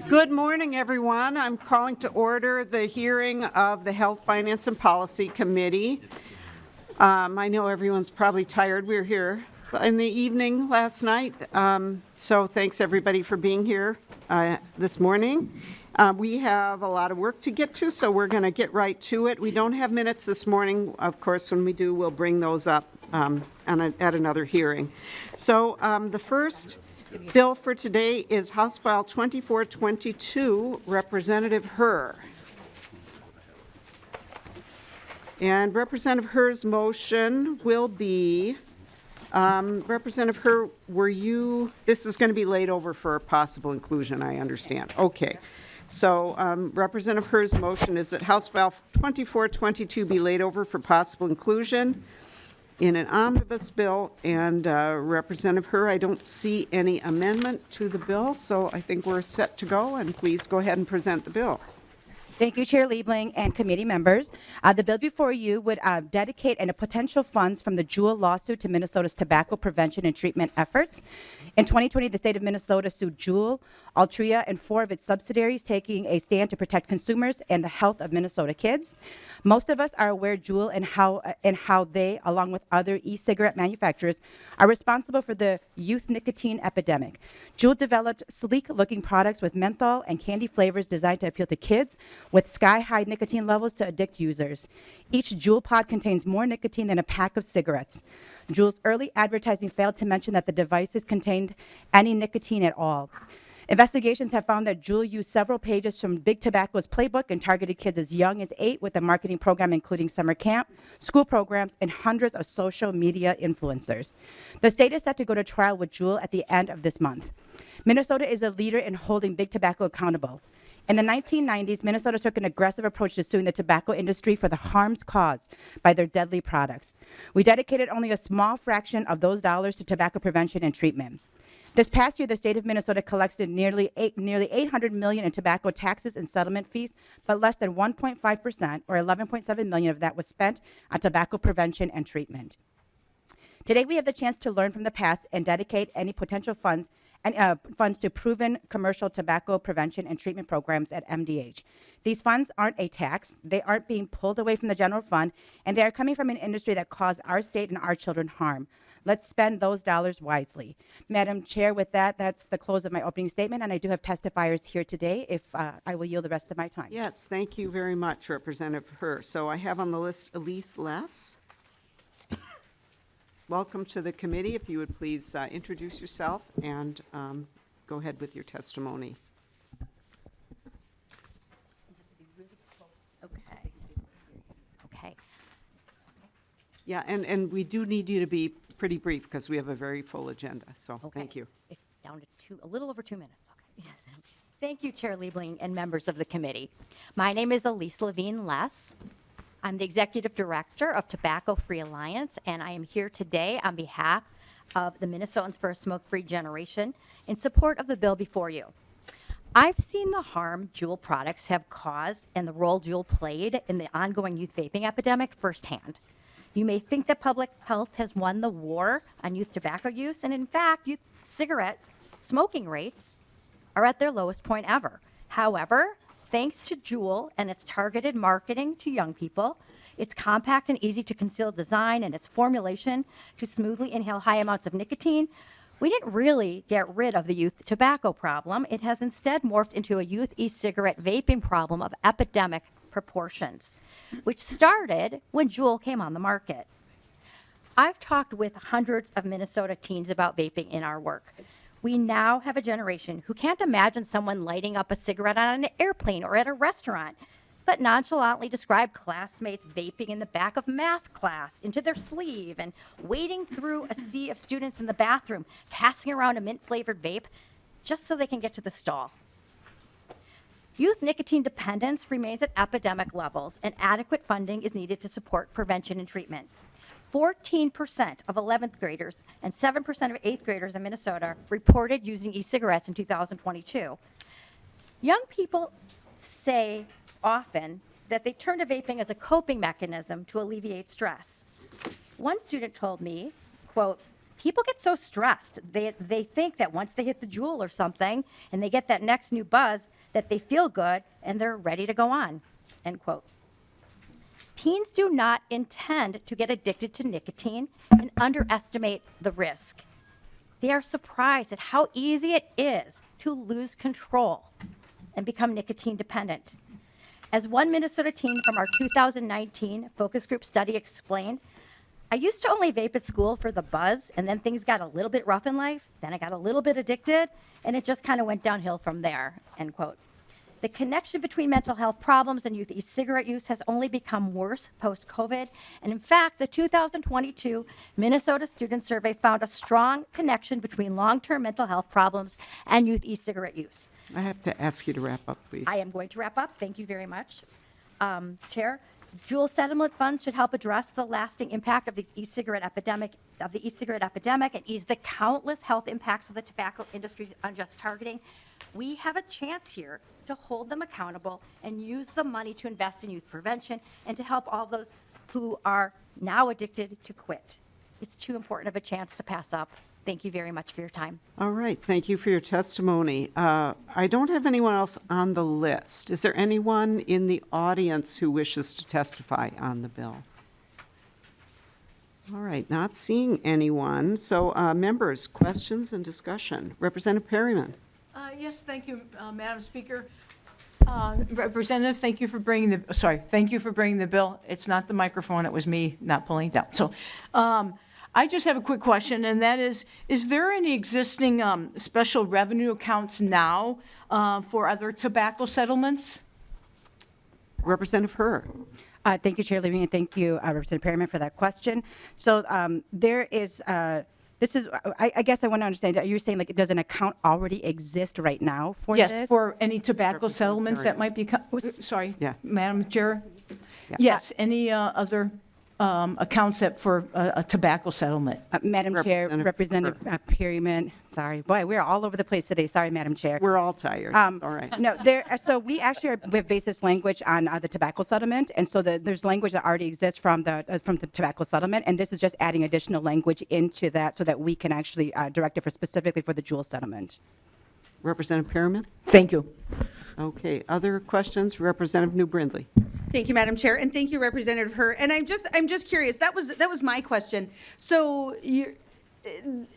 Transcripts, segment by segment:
Good morning, everyone. I'm calling to order the hearing of the Health, Finance, and Policy Committee. I know everyone's probably tired. We were here in the evening last night, so thanks everybody for being here this morning. We have a lot of work to get to, so we're going to get right to it. We don't have minutes this morning. Of course, when we do, we'll bring those up at another hearing. So the first bill for today is House File 2422, Representative Reyer. And Representative Reyer's motion will be, Representative Reyer, this is going to be laid over for possible inclusion, I understand. Okay. So Representative Reyer's motion is that House File 2422 be laid over for possible inclusion in an omnibus bill. And Representative Reyer, I don't see any amendment to the bill, so I think we're set to go. And please go ahead and present the bill. Thank you, Chair Liebling and committee members. The bill before you would dedicate any potential funds from the Juul lawsuit to Minnesota's tobacco prevention and treatment efforts. In 2020, the state of Minnesota sued Juul, Altria, and 4 of its subsidiaries, taking a stand to protect consumers and the health of Minnesota kids. Most of us are aware Juul and how they, along with other e-cigarette manufacturers, are responsible for the youth nicotine epidemic. Juul developed sleek-looking products with menthol and candy flavors designed to appeal to kids with sky-high nicotine levels to addict users. Each Juul pod contains more nicotine than a pack of cigarettes. Juul's early advertising failed to mention that the devices contained any nicotine at all. Investigations have found that Juul used several pages from Big Tobacco's playbook and targeted kids as young as 8 with a marketing program including summer camp, school programs, and hundreds of social media influencers. The state is set to go to trial with Juul at the end of this month. Minnesota is a leader in holding Big Tobacco accountable. In the 1990s, Minnesota took an aggressive approach to suing the tobacco industry for the harms caused by their deadly products. We dedicated only a small fraction of those dollars to tobacco prevention and treatment. This past year, the state of Minnesota collected nearly $800 million in tobacco taxes and settlement fees, but less than 1.5%, or $11.7 million of that was spent on tobacco prevention and treatment. Today, we have the chance to learn from the past and dedicate any potential funds to proven commercial tobacco prevention and treatment programs at MDH. These funds aren't a tax, they aren't being pulled away from the general fund, and they are coming from an industry that caused our state and our children harm. Let's spend those dollars wisely. Madam Chair, with that, that's the close of my opening statement, and I do have testifiers here today if I will yield the rest of my time. Yes, thank you very much, Representative Reyer. So I have on the list Elise Less. Welcome to the committee. If you would please introduce yourself and go ahead with your testimony. Okay. Yeah, and we do need you to be pretty brief because we have a very full agenda, so thank you. It's down to a little over 2 minutes. Okay. Yes. Thank you, Chair Liebling and members of the committee. My name is Elise Levine Less. I'm the Executive Director of Tobacco Free Alliance, and I am here today on behalf of the Minnesotans for a Smoke-Free Generation in support of the bill before you. I've seen the harm Juul products have caused and the role Juul played in the ongoing youth vaping epidemic firsthand. You may think that public health has won the war on youth tobacco use, and in fact, youth cigarette smoking rates are at their lowest point ever. However, thanks to Juul and its targeted marketing to young people, its compact and easy to conceal design, and its formulation to smoothly inhale high amounts of nicotine, we didn't really get rid of the youth tobacco problem. It has instead morphed into a youth e-cigarette vaping problem of epidemic proportions, which started when Juul came on the market. I've talked with hundreds of Minnesota teens about vaping in our work. We now have a generation who can't imagine someone lighting up a cigarette on an airplane or at a restaurant, but nonchalantly describe classmates vaping in the back of math class into their sleeve and wading through a sea of students in the bathroom, passing around a mint-flavored vape just so they can get to the stall. Youth nicotine dependence remains at epidemic levels, and adequate funding is needed to support prevention and treatment. 14% of 11th graders and 7% of 8th graders in Minnesota reported using e-cigarettes in 2022. Young people say often that they turn to vaping as a coping mechanism to alleviate stress. One student told me, quote, people get so stressed. They think that once they hit the Juul or something and they get that next new buzz, that they feel good and they're ready to go on, end quote. Teens do not intend to get addicted to nicotine and underestimate the risk. They are surprised at how easy it is to lose control and become nicotine dependent. As one Minnesota teen from our 2019 focus group study explained, I used to only vape at school for the buzz, and then things got a little bit rough in life, then I got a little bit addicted, and it just kind of went downhill from there, end quote. The connection between mental health problems and youth e-cigarette use has only become worse post-COVID. And in fact, the 2022 Minnesota Student Survey found a strong connection between long-term mental health problems and youth e-cigarette use. I have to ask you to wrap up, please. I am going to wrap up. Thank you very much. Chair, Juul settlement funds should help address the lasting impact of the e-cigarette epidemic and ease the countless health impacts of the tobacco industry's unjust targeting. We have a chance here to hold them accountable and use the money to invest in youth prevention and to help all those who are now addicted to quit. It's too important of a chance to pass up. Thank you very much for your time. All right, thank you for your testimony. I don't have anyone else on the list. Is there anyone in the audience who wishes to testify on the bill? All right, not seeing anyone. So members, questions and discussion. Representative Perryman. Yes, thank you, Madam Speaker. Representative, thank you for bringing the bill. It's not the microphone, it was me not pulling it down. So I just have a quick question, and that is there any existing special revenue accounts now for other tobacco settlements? Representative Herr. Thank you, Chair Levy, and thank you, Representative Perryman, for that question. So there is, I guess I want to understand, you're saying like does an account already exist right now for this? Yes, for any tobacco settlements that might be, sorry, Yeah. Madam Chair? Yeah. Yes, any other accounts that for a tobacco settlement? Madam Chair, Representative Representative Perryman, sorry, boy, we're all over the place today. Sorry, Madam Chair. We're all tired. All right. No, so we actually we have based this language on the tobacco settlement, and so there's language that already exists from the tobacco settlement, and this is just adding additional language into that so that we can actually direct it specifically for the Juul settlement. Representative Perryman. Thank you. Okay, other questions? Representative New Brindley. Thank you, Madam Chair, and thank you, Representative Herr. And I'm just curious. That was my question. So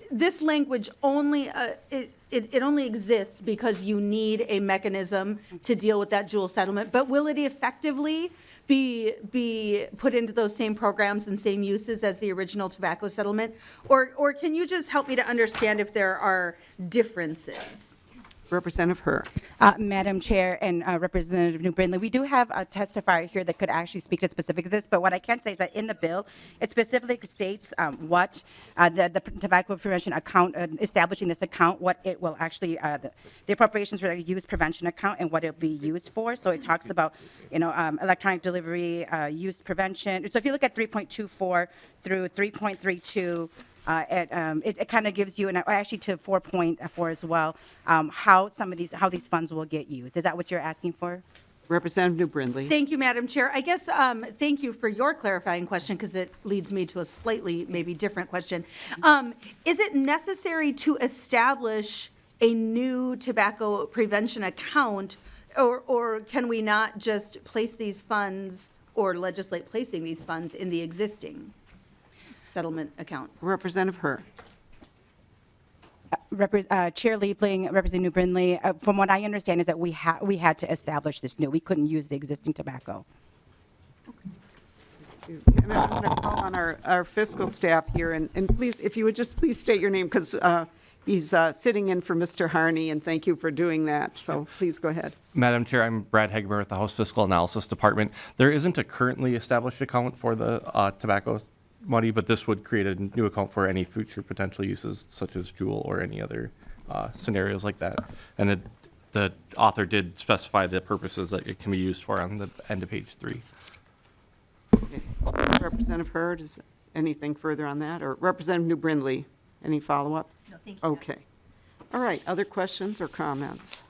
this language only it only exists because you need a mechanism to deal with that Juul settlement. But will it effectively be put into those same programs and same uses as the original tobacco settlement, or can you just help me to understand if there are differences? Representative Herr. Madam Chair and Representative New Brindley, we do have a testifier here that could actually speak to specific to this, but what I can say is that in the bill, it specifically states what the tobacco prevention account, establishing this account, what it will actually, the appropriations for the use prevention account and what it'll be used for. So it talks about, electronic delivery, use prevention. So if you look at 3.24 through 3.32, it kind of gives you, and actually to 4.4 as well, how these funds will get used. Is that what you're asking for? Representative New Brindley. Thank you, Madam Chair. I guess, thank you for your clarifying question, because it leads me to a slightly maybe different question. Is it necessary to establish a new tobacco prevention account, or can we not just place these funds or legislate placing these funds in the existing settlement account? Representative Herr. Chair Liebling, Representative New Brindley, from what I understand is that we had to establish this new. We couldn't use the existing tobacco. And I'm going to call on our fiscal staff here, and please, if you would just please state your name, because he's sitting in for Mr. Harney, and thank you for doing that. So please go ahead. Madam Chair, I'm Brad Hegmer with the House Fiscal Analysis Department. There isn't a currently established account for the tobacco money, but this would create a new account for any future potential uses such as Juul or any other scenarios like that. And the author did specify the purposes that it can be used for on the end of page 3. Okay. Representative Herr, is anything further on that? Or Representative New Brindley, any follow-up? No, thank you. Okay. All right, other questions or comments?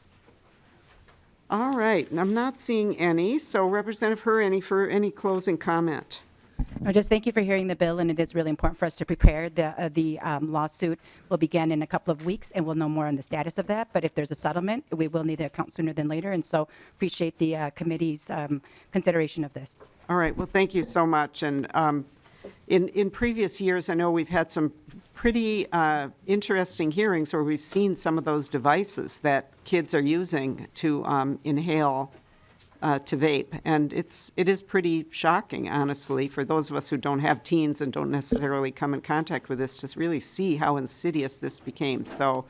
All right, and I'm not seeing any, so Representative Herr, any closing comment? No, just thank you for hearing the bill, and it is really important for us to prepare. The lawsuit will begin in a couple of weeks, and we'll know more on the status of that. But if there's a settlement, we will need the account sooner than later, and so appreciate the committee's consideration of this. All right, well, thank you so much. And in previous years, I know we've had some pretty interesting hearings where we've seen some of those devices that kids are using to inhale, to vape. And it is pretty shocking, honestly, for those of us who don't have teens and don't necessarily come in contact with this to really see how insidious this became. So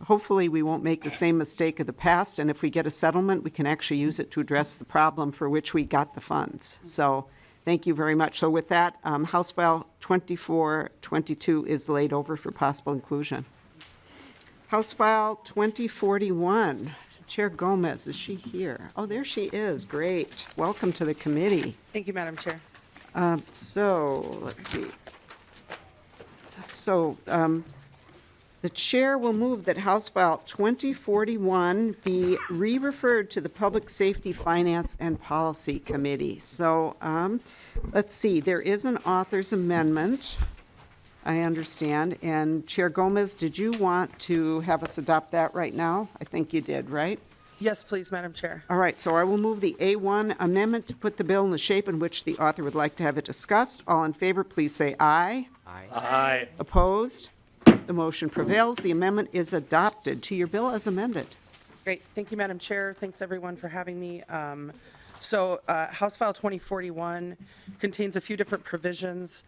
hopefully we won't make the same mistake of the past, and if we get a settlement, we can actually use it to address the problem for which we got the funds. So thank you very much. So with that, House File 2422 is laid over for possible inclusion. House File 2041. Chair Gomez, is she here? Oh, there she is. Great. Welcome to the committee. Thank you, Madam Chair. So, let's see. So, the chair will move that House File 2041 be re-referred to the Public Safety, Finance, and Policy Committee. So, let's see. There is an author's amendment, I understand. And Chair Gomez, did you want to have us adopt that right now? I think you did, right? Yes, please, Madam Chair. All right, so I will move the A1 amendment to put the bill in the shape in which the author would like to have it discussed. All in favor, please say aye. Aye. Opposed? The motion prevails. The amendment is adopted. To your bill as amended. Great. Thank you, Madam Chair. Thanks, everyone, for having me. House File 2041 contains a few different provisions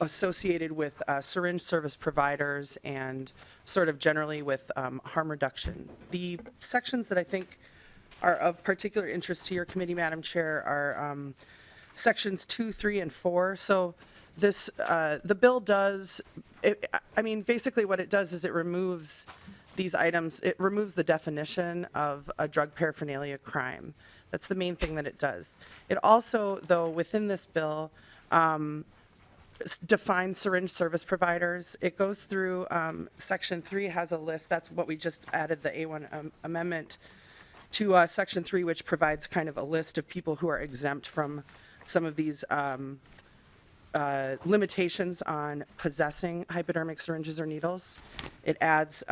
associated with syringe service providers and sort of generally with harm reduction. The sections that I think are of particular interest to your committee, Madam Chair, are sections 2, 3, and 4. So this, the bill does, basically what it does is it removes these items, it removes the definition of a drug paraphernalia crime. That's the main thing that it does. It also, though, within this bill, defines syringe service providers. It goes through, Section 3 has a list. That's what we just added, the A1 amendment to Section 3, which provides kind of a list of people who are exempt from some of these limitations on possessing hypodermic syringes or needles. It adds,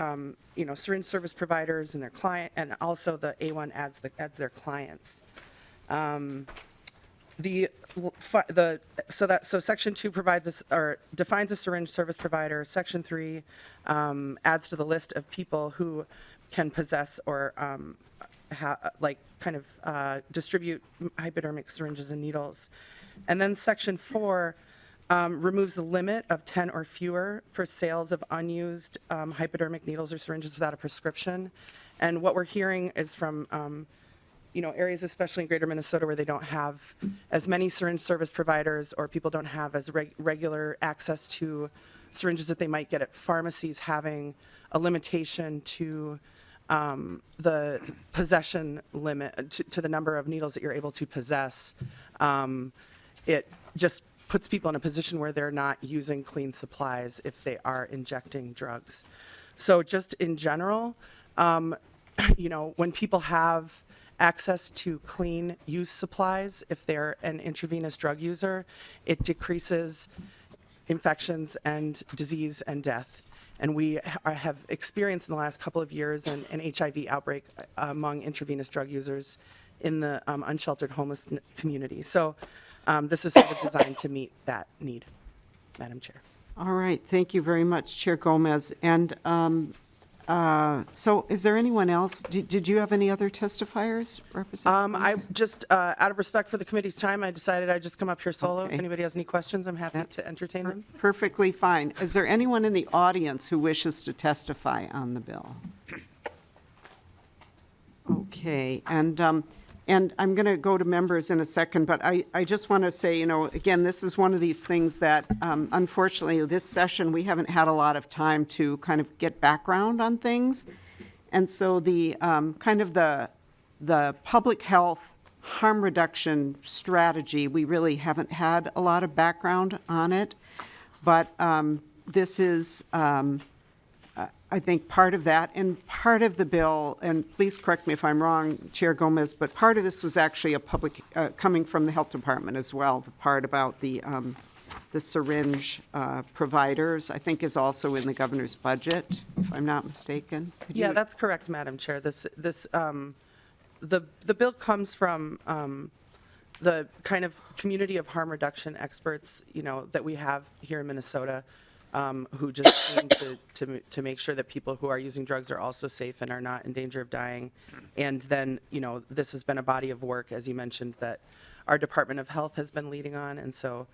syringe service providers and their client, and also the A1 adds their clients. So Section 2 defines a syringe service provider. Section 3 adds to the list of people who can possess or distribute hypodermic syringes and needles. And then Section 4 removes the limit of 10 or fewer for sales of unused hypodermic needles or syringes without a prescription. And what we're hearing is from areas, especially in greater Minnesota, where they don't have as many syringe service providers or people don't have as regular access to syringes that they might get at pharmacies, having a limitation to the possession limit, to the number of needles that you're able to possess. It just puts people in a position where they're not using clean supplies if they are injecting drugs. So just in general, when people have access to clean use supplies, if they're an intravenous drug user, it decreases infections and disease and death. And we have experienced in the last couple of years an HIV outbreak among intravenous drug users in the unsheltered homeless community. So this is sort of designed to meet that need, Madam Chair. All right, thank you very much, Chair Gomez. And so is there anyone else? Did you have any other testifiers, Representative? I just, out of respect for the committee's time, I decided I'd just come up here solo. Okay. If anybody has any questions, I'm happy That's to entertain them. Perfectly fine. Is there anyone in the audience who wishes to testify on the bill? Okay, and I'm going to go to members in a second, but I just want to say, again, this is one of these things that, unfortunately, this session, we haven't had a lot of time to kind of get background on things. And so the kind of the public health harm reduction strategy, we really haven't had a lot of background on it. But this is I think part of that, and part of the bill, and please correct me if I'm wrong, Chair Gomez, but part of this was actually a public, coming from the Health Department as well. The part about the syringe providers, I think, is also in the governor's budget, if I'm not mistaken. Could Yeah, you- that's correct, Madam Chair. The bill comes from the kind of community of harm reduction experts, that we have here in Minnesota, who just aim to make sure that people who are using drugs are also safe and are not in danger of dying. And then, this has been a body of work, as you mentioned, that our Department of Health has been leading on. And so,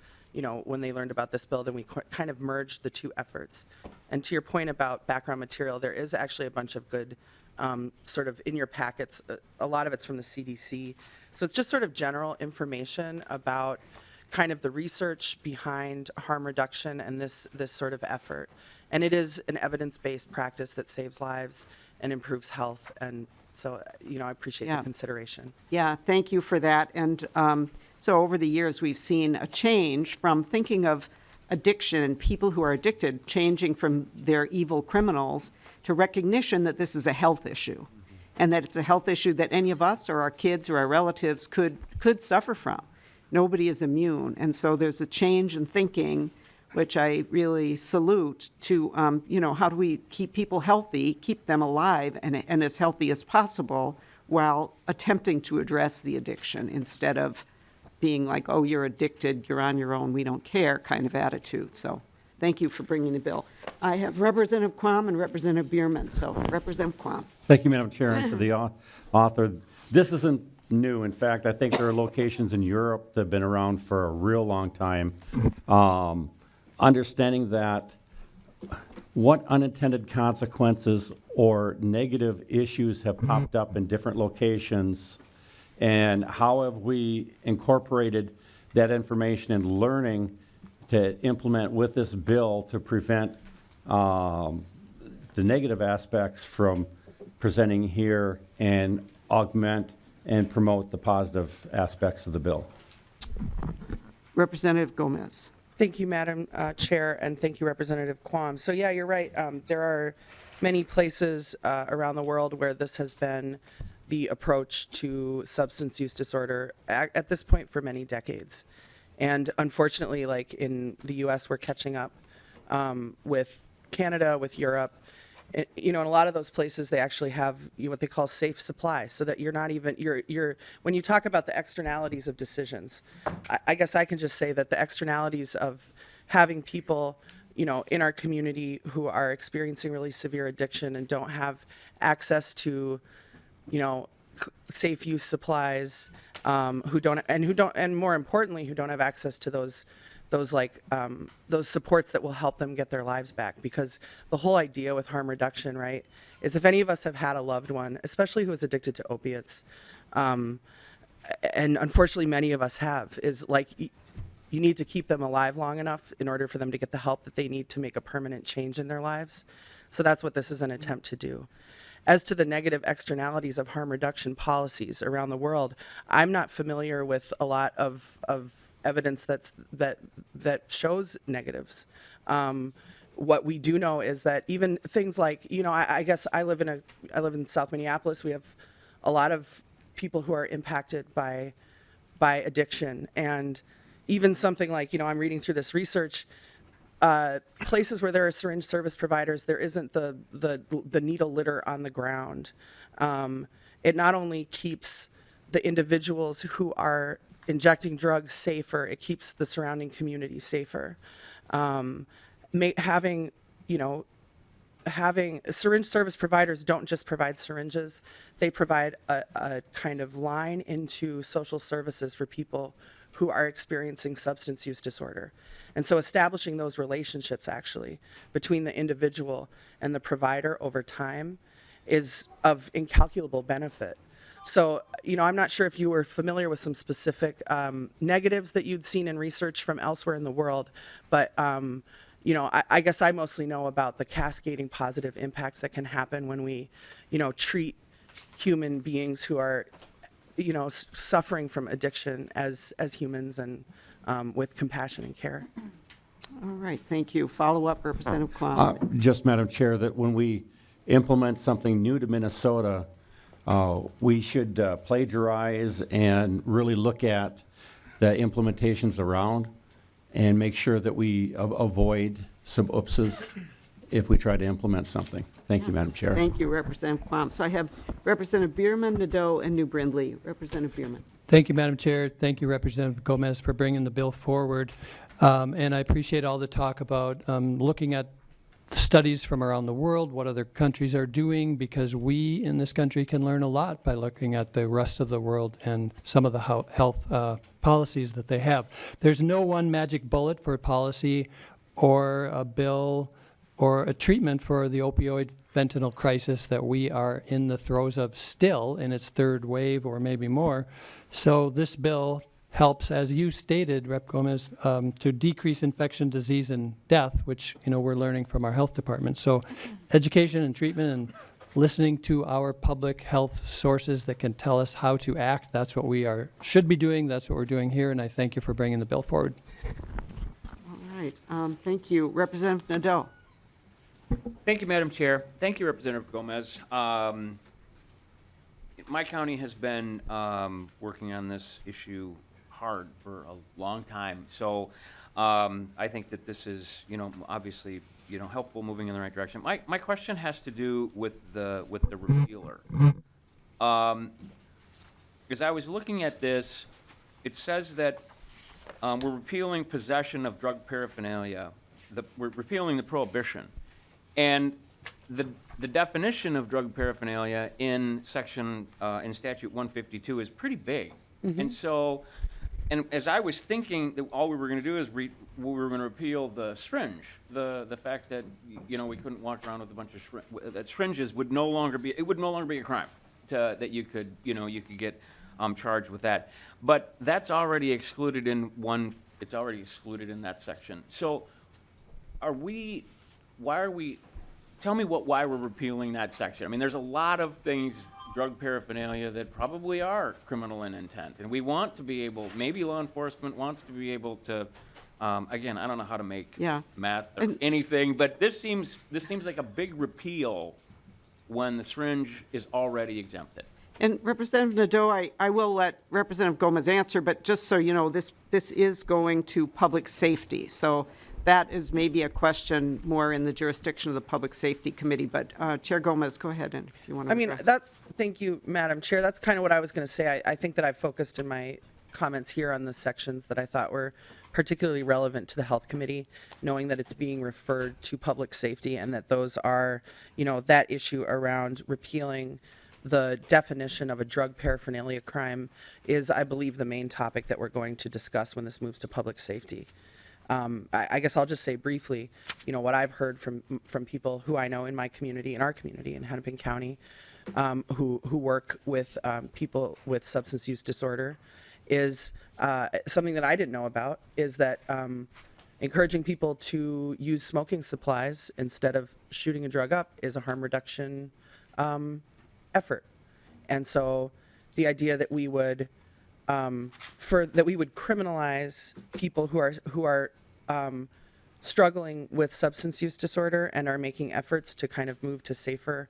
when they learned about this bill, then we kind of merged the two efforts. And to your point about background material, there is actually a bunch of good sort of in your packets. A lot of it's from the CDC. So it's just sort of general information about kind of the research behind harm reduction and this sort of effort. And it is an evidence-based practice that saves lives and improves health. And so, I appreciate Yeah. the consideration. Yeah, thank you for that. And so over the years, we've seen a change from thinking of addiction and people who are addicted changing from they're evil criminals to recognition that this is a health issue, and that it's a health issue that any of us or our kids or our relatives could suffer from. Nobody is immune. And so there's a change in thinking, which I really salute, to, how do we keep people healthy, keep them alive and as healthy as possible while attempting to address the addiction instead of being like, oh, you're addicted, you're on your own, we don't care kind of attitude. So thank you for bringing the bill. I have Representative Quam and Representative Bierman. So Representative Quam. Thank you, Madam Chair, and to the author. This isn't new. In fact, I think there are locations in Europe that have been around for a real long time. Understanding that what unintended consequences or negative issues have popped up in different locations, and how have we incorporated that information and learning to implement with this bill to prevent the negative aspects from presenting here and augment and promote the positive aspects of the bill. Representative Gomez. Thank you, Madam Chair, and thank you, Representative Quam. So yeah, you're right. There are many places around the world where this has been the approach to substance use disorder at this point for many decades. And unfortunately, like in the U.S., we're catching up with Canada, with Europe. In a lot of those places, they actually have what they call safe supply, so that you're not even, when you talk about the externalities of decisions, I guess I can just say that the externalities of having people, in our community who are experiencing really severe addiction and don't have access to, safe use supplies, and more importantly, who don't have access to those supports that will help them get their lives back. Because the whole idea with harm reduction, right, is if any of us have had a loved one, especially who is addicted to opiates, and unfortunately many of us have, is like you need to keep them alive long enough in order for them to get the help that they need to make a permanent change in their lives. So that's what this is an attempt to do. As to the negative externalities of harm reduction policies around the world, I'm not familiar with a lot of evidence that shows negatives. What we do know is that even things like, I guess I live in South Minneapolis. We have a lot of people who are impacted by addiction, and even something like, I'm reading through this research. Places where there are syringe service providers, there isn't the needle litter on the ground. It not only keeps the individuals who are injecting drugs safer, it keeps the surrounding community safer. Having syringe service providers don't just provide syringes, they provide a kind of line into social services for people who are experiencing substance use disorder. And so establishing those relationships actually between the individual and the provider over time is of incalculable benefit. So, I'm not sure if you were familiar with some specific negatives that you'd seen in research from elsewhere in the world, but I guess I mostly know about the cascading positive impacts that can happen when we, treat human beings who are, suffering from addiction as humans and with compassion and care. All right, thank you. Follow-up, Representative Quam. Just, Madam Chair, that when we implement something new to Minnesota, we should plagiarize and really look at the implementations around and make sure that we avoid some oopses if we try to implement something. Thank you, Madam Chair. Thank you, Representative Quam. So I have Representative Bierman, Nadeau, and New Brindley. Representative Bierman. Thank you, Madam Chair. Thank you, Representative Gomez, for bringing the bill forward. And I appreciate all the talk about looking at studies from around the world, what other countries are doing, because we in this country can learn a lot by looking at the rest of the world and some of the health policies that they have. There's no one magic bullet for policy or a bill or a treatment for the opioid fentanyl crisis that we are in the throes of still in its third wave or maybe more. So this bill helps, as you stated, Rep. Gomez, to decrease infection, disease, and death, which we're learning from our health department. So education and treatment and listening to our public health sources that can tell us how to act, that's what we should be doing. That's what we're doing here, and I thank you for bringing the bill forward. All right, thank you. Representative Nadeau. Thank you, Madam Chair. Thank you, Representative Gomez. My county has been working on this issue hard for a long time. So I think that this is, obviously, helpful, moving in the right direction. My question has to do with the repealer. As I was looking at this, it says that we're repealing possession of drug paraphernalia. We're repealing the prohibition. And the definition of drug paraphernalia in statute 152 is pretty big. And so, and as I was thinking that all we were going to do is we were going to repeal the syringe, the fact that we couldn't walk around with a bunch of that syringes would no longer be a crime that you could get charged with that. But that's already excluded in it's already excluded in that section. So tell me why we're repealing that section. I mean, there's a lot of things, drug paraphernalia, that probably are criminal in intent. And we want to be able, maybe law enforcement wants to be able to, again, I don't know how to make math or anything, but this seems like a big repeal when the syringe is already exempted. And Representative Nadeau, I will let Representative Gomez answer, but just so you know, this is going to public safety. So that is maybe a question more in the jurisdiction of the Public Safety Committee. But Chair Gomez, go ahead, and if you want to address. Thank you, Madam Chair. That's kind of what I was going to say. I think that I focused in my comments here on the sections that I thought were particularly relevant to the Health Committee, knowing that it's being referred to public safety and that those are, that issue around repealing the definition of a drug paraphernalia crime is, I believe, the main topic that we're going to discuss when this moves to public safety. I guess I'll just say briefly, what I've heard from people who I know in my community, in our community in Hennepin County, who work with people with substance use disorder, is something that I didn't know about, is that encouraging people to use smoking supplies instead of shooting a drug up is a harm reduction effort. And so the idea that we would criminalize people who are struggling with substance use disorder and are making efforts to kind of move to safer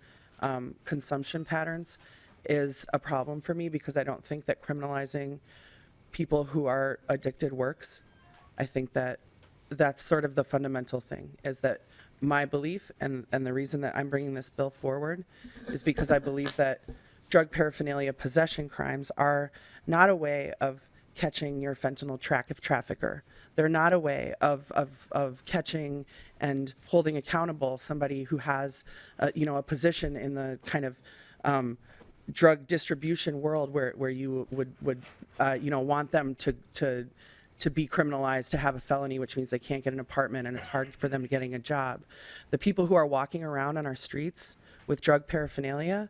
consumption patterns is a problem for me, because I don't think that criminalizing people who are addicted works. I think that that's sort of the fundamental thing, is that my belief and the reason that I'm bringing this bill forward is because I believe that drug paraphernalia possession crimes are not a way of catching your fentanyl trafficker. They're not a way of catching and holding accountable somebody who has, a position in the kind of drug distribution world where you would want them to be criminalized, to have a felony, which means they can't get an apartment and it's hard for them getting a job. The people who are walking around on our streets with drug paraphernalia,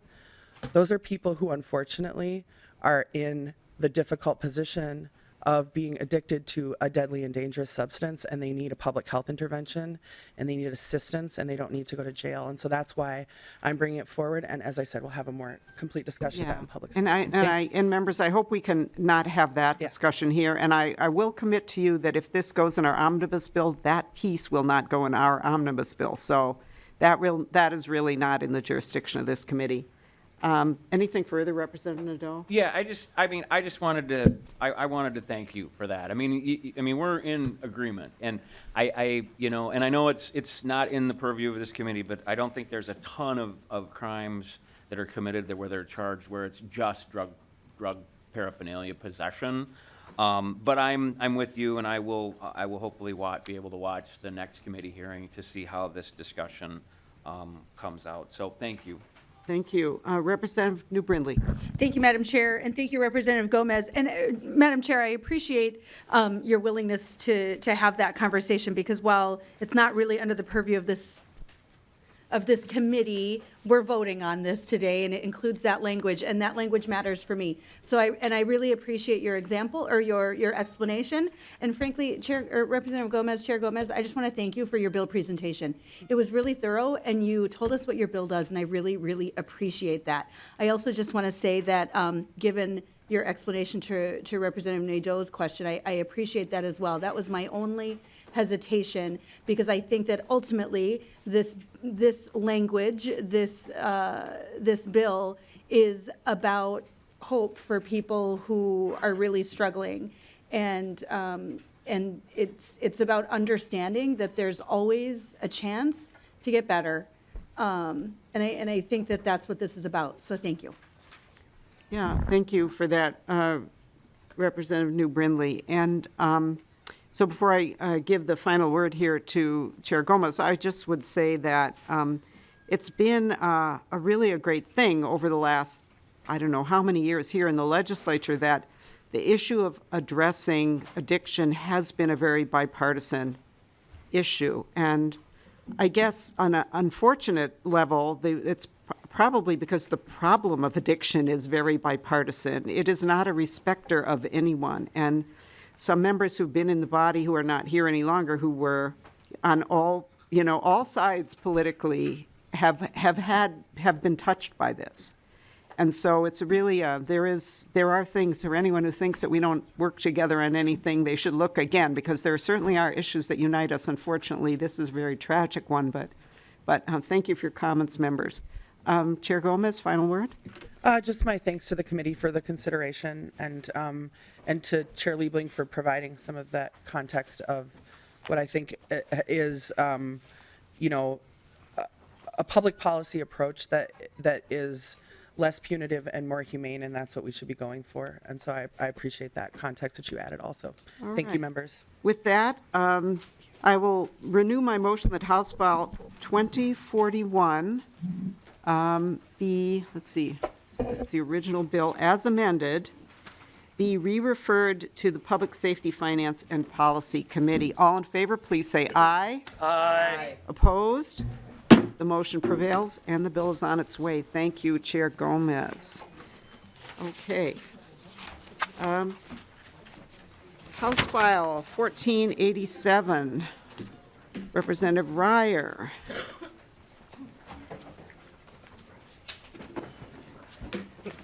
those are people who unfortunately are in the difficult position of being addicted to a deadly and dangerous substance, and they need a public health intervention, and they need assistance, and they don't need to go to jail. And so that's why I'm bringing it forward. And as I said, we'll have a more complete discussion of that in public. And members, I hope we can not have that discussion here. And I will commit to you that if this goes in our omnibus bill, that piece will not go in our omnibus bill. So that is really not in the jurisdiction of this committee. Anything further, Representative Nadeau? Yeah, I just wanted to, I wanted to thank you for that. I mean, we're in agreement, and I know it's not in the purview of this committee, but I don't think there's a ton of crimes that are committed where they're charged where it's just drug paraphernalia possession. But I'm with you, and I will hopefully be able to watch the next committee hearing to see how this discussion comes out. So thank you. Thank you. Representative New Brindley. Thank you, Madam Chair, and thank you, Representative Gomez. And Madam Chair, I appreciate your willingness to have that conversation, because while it's not really under the purview of this committee, we're voting on this today, and it includes that language, and that language matters for me. So I really appreciate your example or your explanation. And frankly, Representative Gomez, Chair Gomez, I just want to thank you for your bill presentation. It was really thorough, and you told us what your bill does, and I really, really appreciate that. I also just want to say that given your explanation to Representative Nadeau's question, I appreciate that as well. That was my only hesitation, because I think that ultimately this language, this bill is about hope for people who are really struggling, and it's about understanding that there's always a chance to get better, and I think that that's what this is about. So thank you. Yeah, thank you for that, Representative New Brindley. And so before I give the final word here to Chair Gomez, I just would say that it's been a really great thing over the last, I don't know how many years here in the legislature, that the issue of addressing addiction has been a very bipartisan issue. And I guess on an unfortunate level, it's probably because the problem of addiction is very bipartisan. It is not a respecter of anyone. And some members who've been in the body who are not here any longer, who were on all sides politically, have been touched by this. And so it's really there are things for anyone who thinks that we don't work together on anything, they should look again, because there certainly are issues that unite us. Unfortunately, this is a very tragic one, but thank you for your comments, members. Chair Gomez, final word? Just my thanks to the committee for the consideration, and to Chair Liebling for providing some of that context of what I think is, a public policy approach that is less punitive and more humane, and that's what we should be going for. And so I appreciate that context that you added also. Thank you, members. With that, I will renew my motion that House File 2041 be, let's see, it's the original bill as amended, be re-referred to the Public Safety, Finance, and Policy Committee. All in favor, please say aye. Aye. Opposed? The motion prevails, and the bill is on its way. Thank you, Chair Gomez. Okay. House File 1487, Representative Reyer.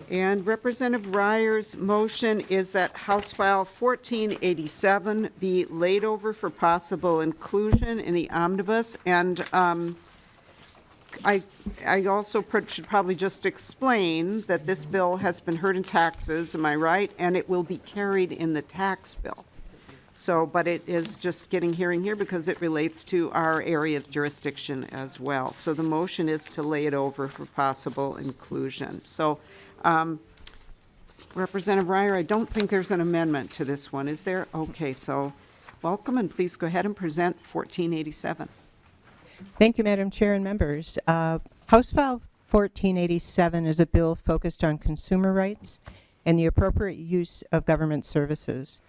And Representative Reyer's motion is that House File 1487 be laid over for possible inclusion in the omnibus. And I also should probably just explain that this bill has been heard in taxes, am I right? And it will be carried in the tax bill. So, but it is just getting hearing here because it relates to our area of jurisdiction as well. So the motion is to lay it over for possible inclusion. So, Representative Reyer, I don't think there's an amendment to this one, is there? Okay, so welcome, and please go ahead and present 1487. Thank you, Madam Chair and members. House File 1487 is a bill focused on consumer rights and the appropriate use of government services.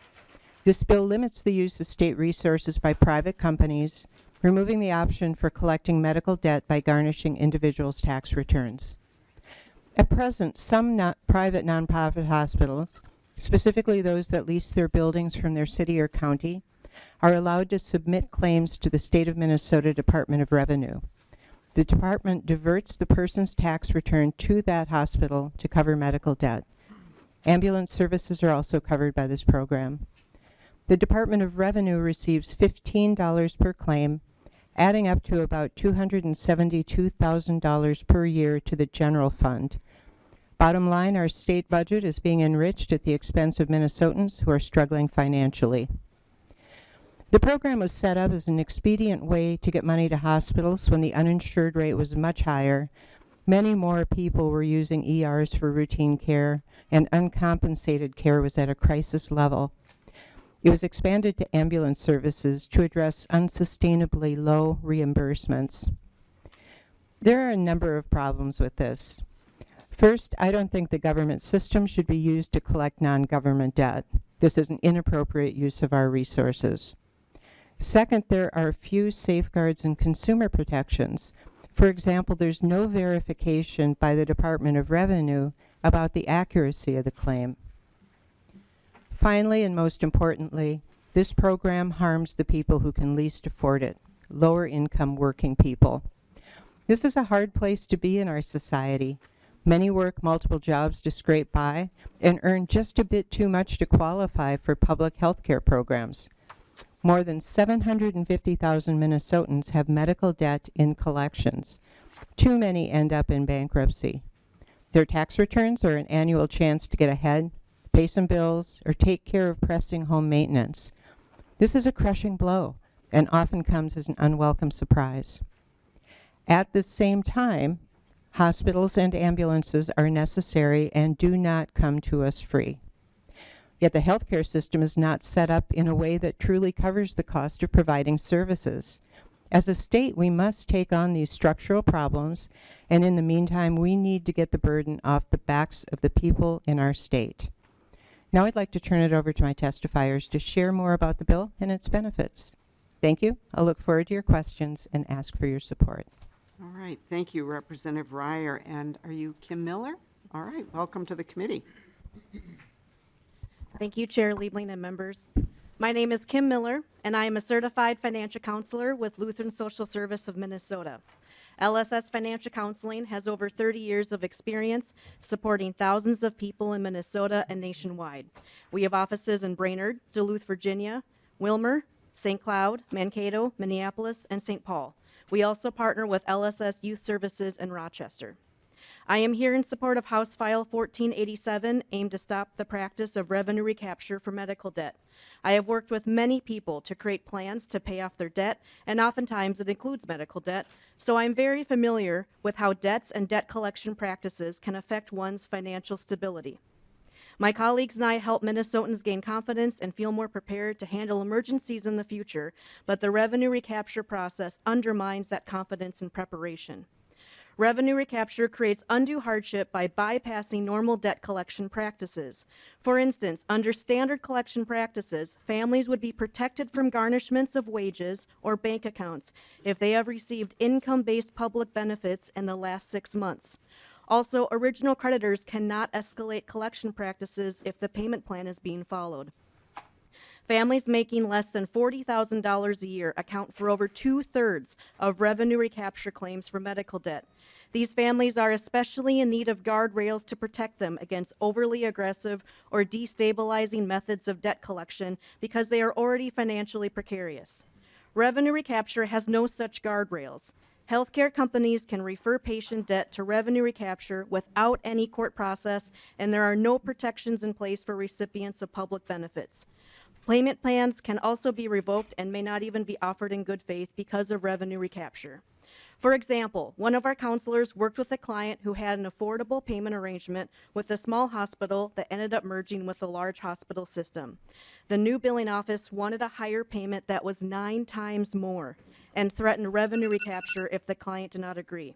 This bill limits the use of state resources by private companies, removing the option for collecting medical debt by garnishing individuals' tax returns. At present, some private nonprofit hospitals specifically those that lease their buildings from their city or county, are allowed to submit claims to the State of Minnesota Department of Revenue. The department diverts the person's tax return to that hospital to cover medical debt. Ambulance services are also covered by this program. The Department of Revenue receives $15 per claim, adding up to about $272,000 per year to the general fund. Bottom line, our state budget is being enriched at the expense of Minnesotans who are struggling financially. The program was set up as an expedient way to get money to hospitals when the uninsured rate was much higher. Many more people were using ERs for routine care, and uncompensated care was at a crisis level. It was expanded to ambulance services to address unsustainably low reimbursements. There are a number of problems with this. First, I don't think the government system should be used to collect non-government debt. This is an inappropriate use of our resources. Second, there are few safeguards and consumer protections. For example, there's no verification by the Department of Revenue about the accuracy of the claim. Finally, and most importantly, this program harms the people who can least afford it, lower income working people. This is a hard place to be in our society. Many work multiple jobs to scrape by and earn just a bit too much to qualify for public health care programs. More than 750,000 Minnesotans have medical debt in collections. Too many end up in bankruptcy. Their tax returns are an annual chance to get ahead, pay some bills, or take care of pressing home maintenance. This is a crushing blow and often comes as an unwelcome surprise. At the same time, hospitals and ambulances are necessary and do not come to us free. Yet the healthcare system is not set up in a way that truly covers the cost of providing services. As a state, we must take on these structural problems, and in the meantime, we need to get the burden off the backs of the people in our state. Now I'd like to turn it over to my testifiers to share more about the bill and its benefits. Thank you. I'll look forward to your questions and ask for your support. All right, thank you, Representative Reyer. And are you Kim Miller? All right, welcome to the committee. Thank you, Chair Liebling and members. My name is Kim Miller, and I am a certified financial counselor with Lutheran Social Service of Minnesota. LSS Financial Counseling has over 30 years of experience supporting thousands of people in Minnesota and nationwide. We have offices in Brainerd, Duluth, Virginia, Wilmer, St. Cloud, Mankato, Minneapolis, and St. Paul. We also partner with LSS Youth Services in Rochester. I am here in support of House File 1487, aimed to stop the practice of revenue recapture for medical debt. I have worked with many people to create plans to pay off their debt, and oftentimes it includes medical debt, so I'm very familiar with how debts and debt collection practices can affect one's financial stability. My colleagues and I help Minnesotans gain confidence and feel more prepared to handle emergencies in the future, but the revenue recapture process undermines that confidence and preparation. Revenue recapture creates undue hardship by bypassing normal debt collection practices. For instance, under standard collection practices, families would be protected from garnishments of wages or bank accounts if they have received income-based public benefits in the last 6 months. Also, original creditors cannot escalate collection practices if the payment plan is being followed. Families making less than $40,000 a year account for over 2/3 of revenue recapture claims for medical debt. These families are especially in need of guardrails to protect them against overly aggressive or destabilizing methods of debt collection because they are already financially precarious. Revenue recapture has no such guardrails. Healthcare companies can refer patient debt to revenue recapture without any court process, and there are no protections in place for recipients of public benefits. Payment plans can also be revoked and may not even be offered in good faith because of revenue recapture. For example, one of our counselors worked with a client who had an affordable payment arrangement with a small hospital that ended up merging with a large hospital system. The new billing office wanted a higher payment that was 9 times more and threatened revenue recapture if the client did not agree.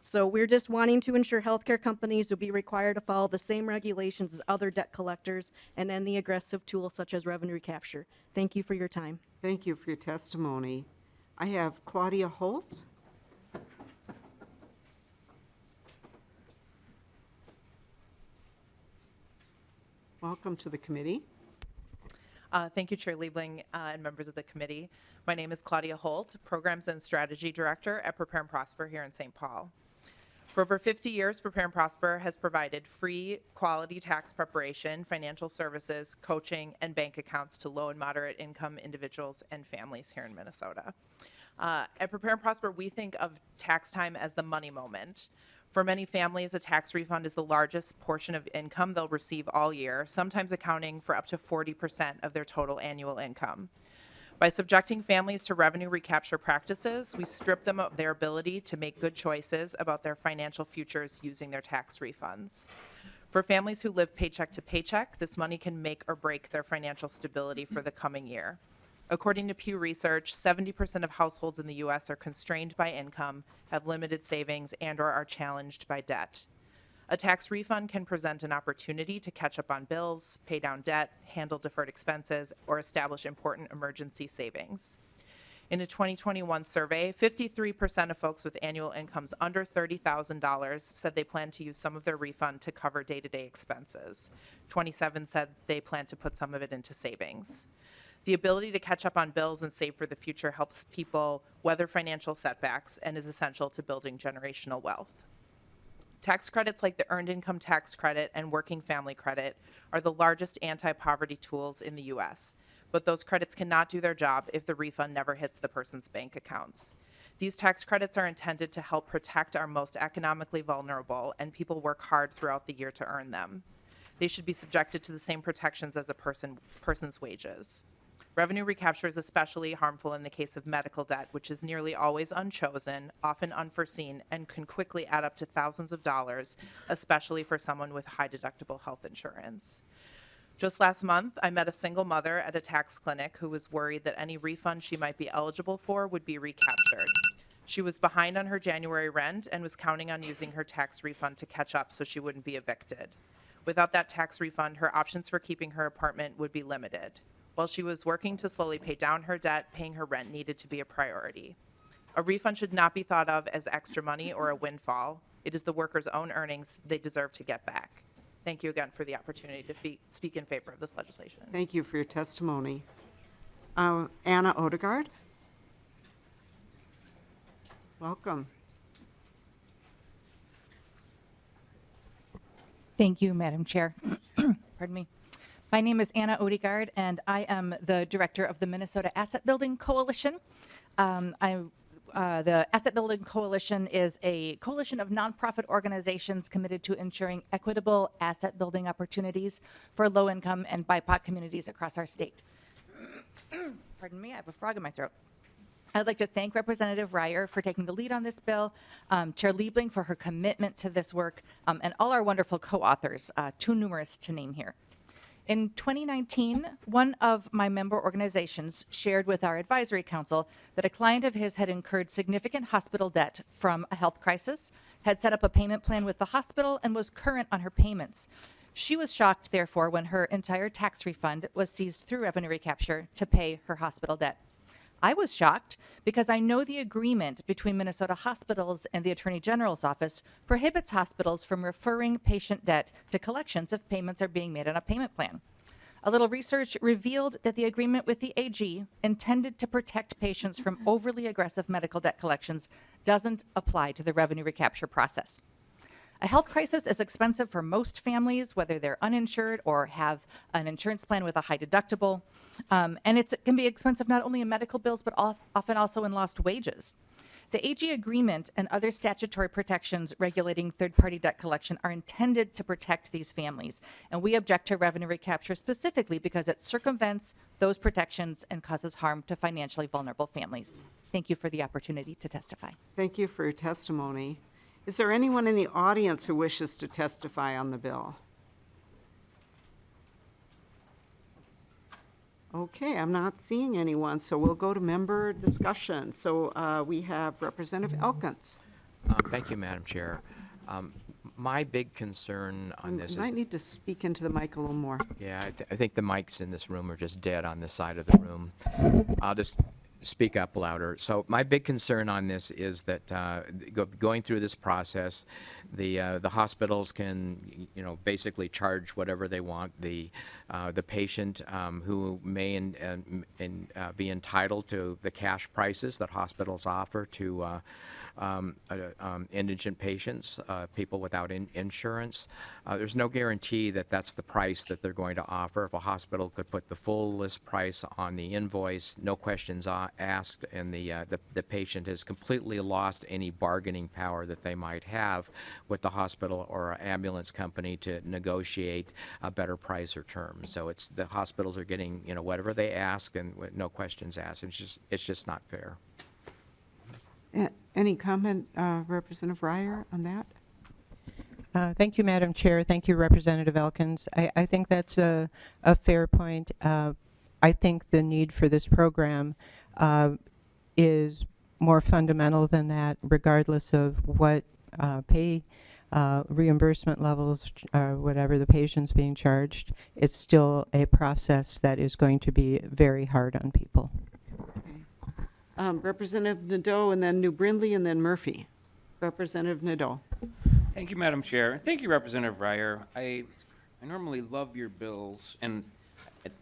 So we're just wanting to ensure healthcare companies will be required to follow the same regulations as other debt collectors and end the aggressive tools such as revenue recapture. Thank you for your time. Thank you for your testimony. I have Claudia Holt. Welcome to the committee. Thank you, Chair Liebling and members of the committee. My name is Claudia Holt, Programs and Strategy Director at Prepare and Prosper here in St. Paul. For over 50 years, Prepare and Prosper has provided free, quality tax preparation, financial services, coaching, and bank accounts to low and moderate income individuals and families here in Minnesota. At Prepare and Prosper, we think of tax time as the money moment. For many families, a tax refund is the largest portion of income they'll receive all year, sometimes accounting for up to 40% of their total annual income. By subjecting families to revenue recapture practices, we strip them of their ability to make good choices about their financial futures using their tax refunds. For families who live paycheck to paycheck, this money can make or break their financial stability for the coming year. According to Pew Research, 70% of households in the U.S. are constrained by income, have limited savings, and/or are challenged by debt. A tax refund can present an opportunity to catch up on bills, pay down debt, handle deferred expenses, or establish important emergency savings. In a 2021 survey, 53% of folks with annual incomes under $30,000 said they plan to use some of their refund to cover day-to-day expenses. 27% said they plan to put some of it into savings. The ability to catch up on bills and save for the future helps people weather financial setbacks and is essential to building generational wealth. Tax credits like the Earned Income Tax Credit and Working Family Credit are the largest anti-poverty tools in the U.S., but those credits cannot do their job if the refund never hits the person's bank accounts. These tax credits are intended to help protect our most economically vulnerable, and people work hard throughout the year to earn them. They should be subjected to the same protections as a person's wages. Revenue recapture is especially harmful in the case of medical debt, which is nearly always unchosen, often unforeseen, and can quickly add up to thousands of dollars, especially for someone with high deductible health insurance. Just last month, I met a single mother at a tax clinic who was worried that any refund she might be eligible for would be recaptured. She was behind on her January rent and was counting on using her tax refund to catch up so she wouldn't be evicted. Without that tax refund, her options for keeping her apartment would be limited. While she was working to slowly pay down her debt, paying her rent needed to be a priority. A refund should not be thought of as extra money or a windfall. It is the worker's own earnings they deserve to get back. Thank you again for the opportunity to speak in favor of this legislation. Thank you for your testimony. Anna Odegaard. Welcome. Thank you, Madam Chair. Pardon me. My name is Anna Odegaard, and I am the director of the Minnesota Asset Building Coalition. The Asset Building Coalition is a coalition of nonprofit organizations committed to ensuring equitable asset building opportunities for low-income and BIPOC communities across our state. Pardon me, I have a frog in my throat. I'd like to thank Representative Reyer for taking the lead on this bill, Chair Liebling for her commitment to this work, and all our wonderful co-authors, too numerous to name here. In 2019, one of my member organizations shared with our advisory council that a client of his had incurred significant hospital debt from a health crisis, had set up a payment plan with the hospital, and was current on her payments. She was shocked, therefore, when her entire tax refund was seized through revenue recapture to pay her hospital debt. I was shocked because I know the agreement between Minnesota hospitals and the Attorney General's office prohibits hospitals from referring patient debt to collections if payments are being made on a payment plan. A little research revealed that the agreement with the AG, intended to protect patients from overly aggressive medical debt collections, doesn't apply to the revenue recapture process. A health crisis is expensive for most families, whether they're uninsured or have an insurance plan with a high deductible. And it can be expensive not only in medical bills, but often also in lost wages. The AG agreement and other statutory protections regulating third-party debt collection are intended to protect these families. And we object to revenue recapture specifically because it circumvents those protections and causes harm to financially vulnerable families. Thank you for the opportunity to testify. Thank you for your testimony. Is there anyone in the audience who wishes to testify on the bill? Okay, I'm not seeing anyone, so we'll go to member discussion. So we have Representative Elkins. Thank you, Madam Chair. My big concern on this You might need to speak into the mic a little more. yeah, I think the mics in this room are just dead on this side of the room. I'll just speak up louder. So my big concern on this is that going through this process, the hospitals can, basically charge whatever they want. The patient who may be entitled to the cash prices that hospitals offer to indigent patients, people without insurance. There's no guarantee that that's the price that they're going to offer. If a hospital could put the full list price on the invoice, no questions asked, and the patient has completely lost any bargaining power that they might have with the hospital or ambulance company to negotiate a better price or terms. So it's the hospitals are getting whatever they ask and with no questions asked. It's just not fair. Any comment, Representative Reyer, on that? Thank you, Madam Chair. Thank you, Representative Elkins. I think that's a fair point. I think the need for this program is more fundamental than that, regardless of what pay reimbursement levels or whatever the patient's being charged. It's still a process that is going to be very hard on people. Representative Nadeau, and then New Brindley, and then Murphy. Representative Nadeau. Thank you, Madam Chair. Thank you, Representative Reyer. I normally love your bills, and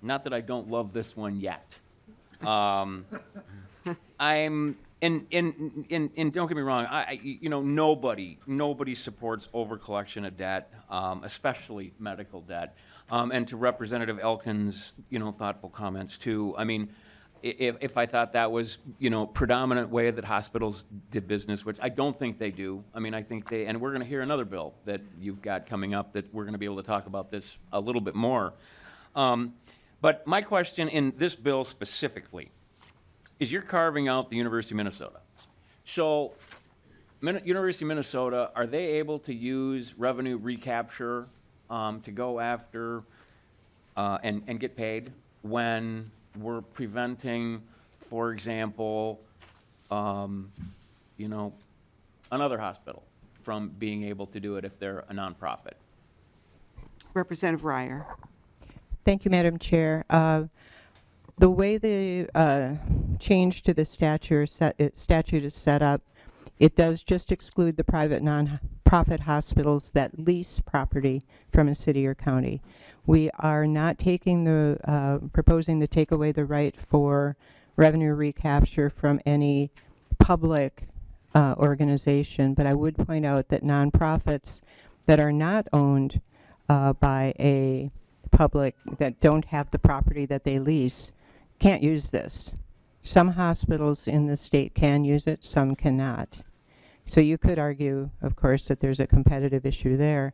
not that I don't love this one yet. I'm and don't get me wrong. Nobody supports overcollection of debt, especially medical debt. And to Representative Elkins, thoughtful comments too. I mean, if I thought that was, predominant way that hospitals did business, which I don't think they do. I mean, I think and we're going to hear another bill that you've got coming up that we're going to be able to talk about this a little bit more. But my question in this bill specifically is you're carving out the University of Minnesota. So University of Minnesota, are they able to use revenue recapture to go after and get paid when we're preventing, for example, another hospital from being able to do it if they're a nonprofit? Representative Reyer. Thank you, Madam Chair. The way the change to the statute is set up, it does just exclude the private nonprofit hospitals that lease property from a city or county. We are not proposing to take away the right for revenue recapture from any public organization, but I would point out that nonprofits that are not owned by a public, that don't have the property that they lease, can't use this. Some hospitals in the state can use it, some cannot. So you could argue, of course, that there's a competitive issue there.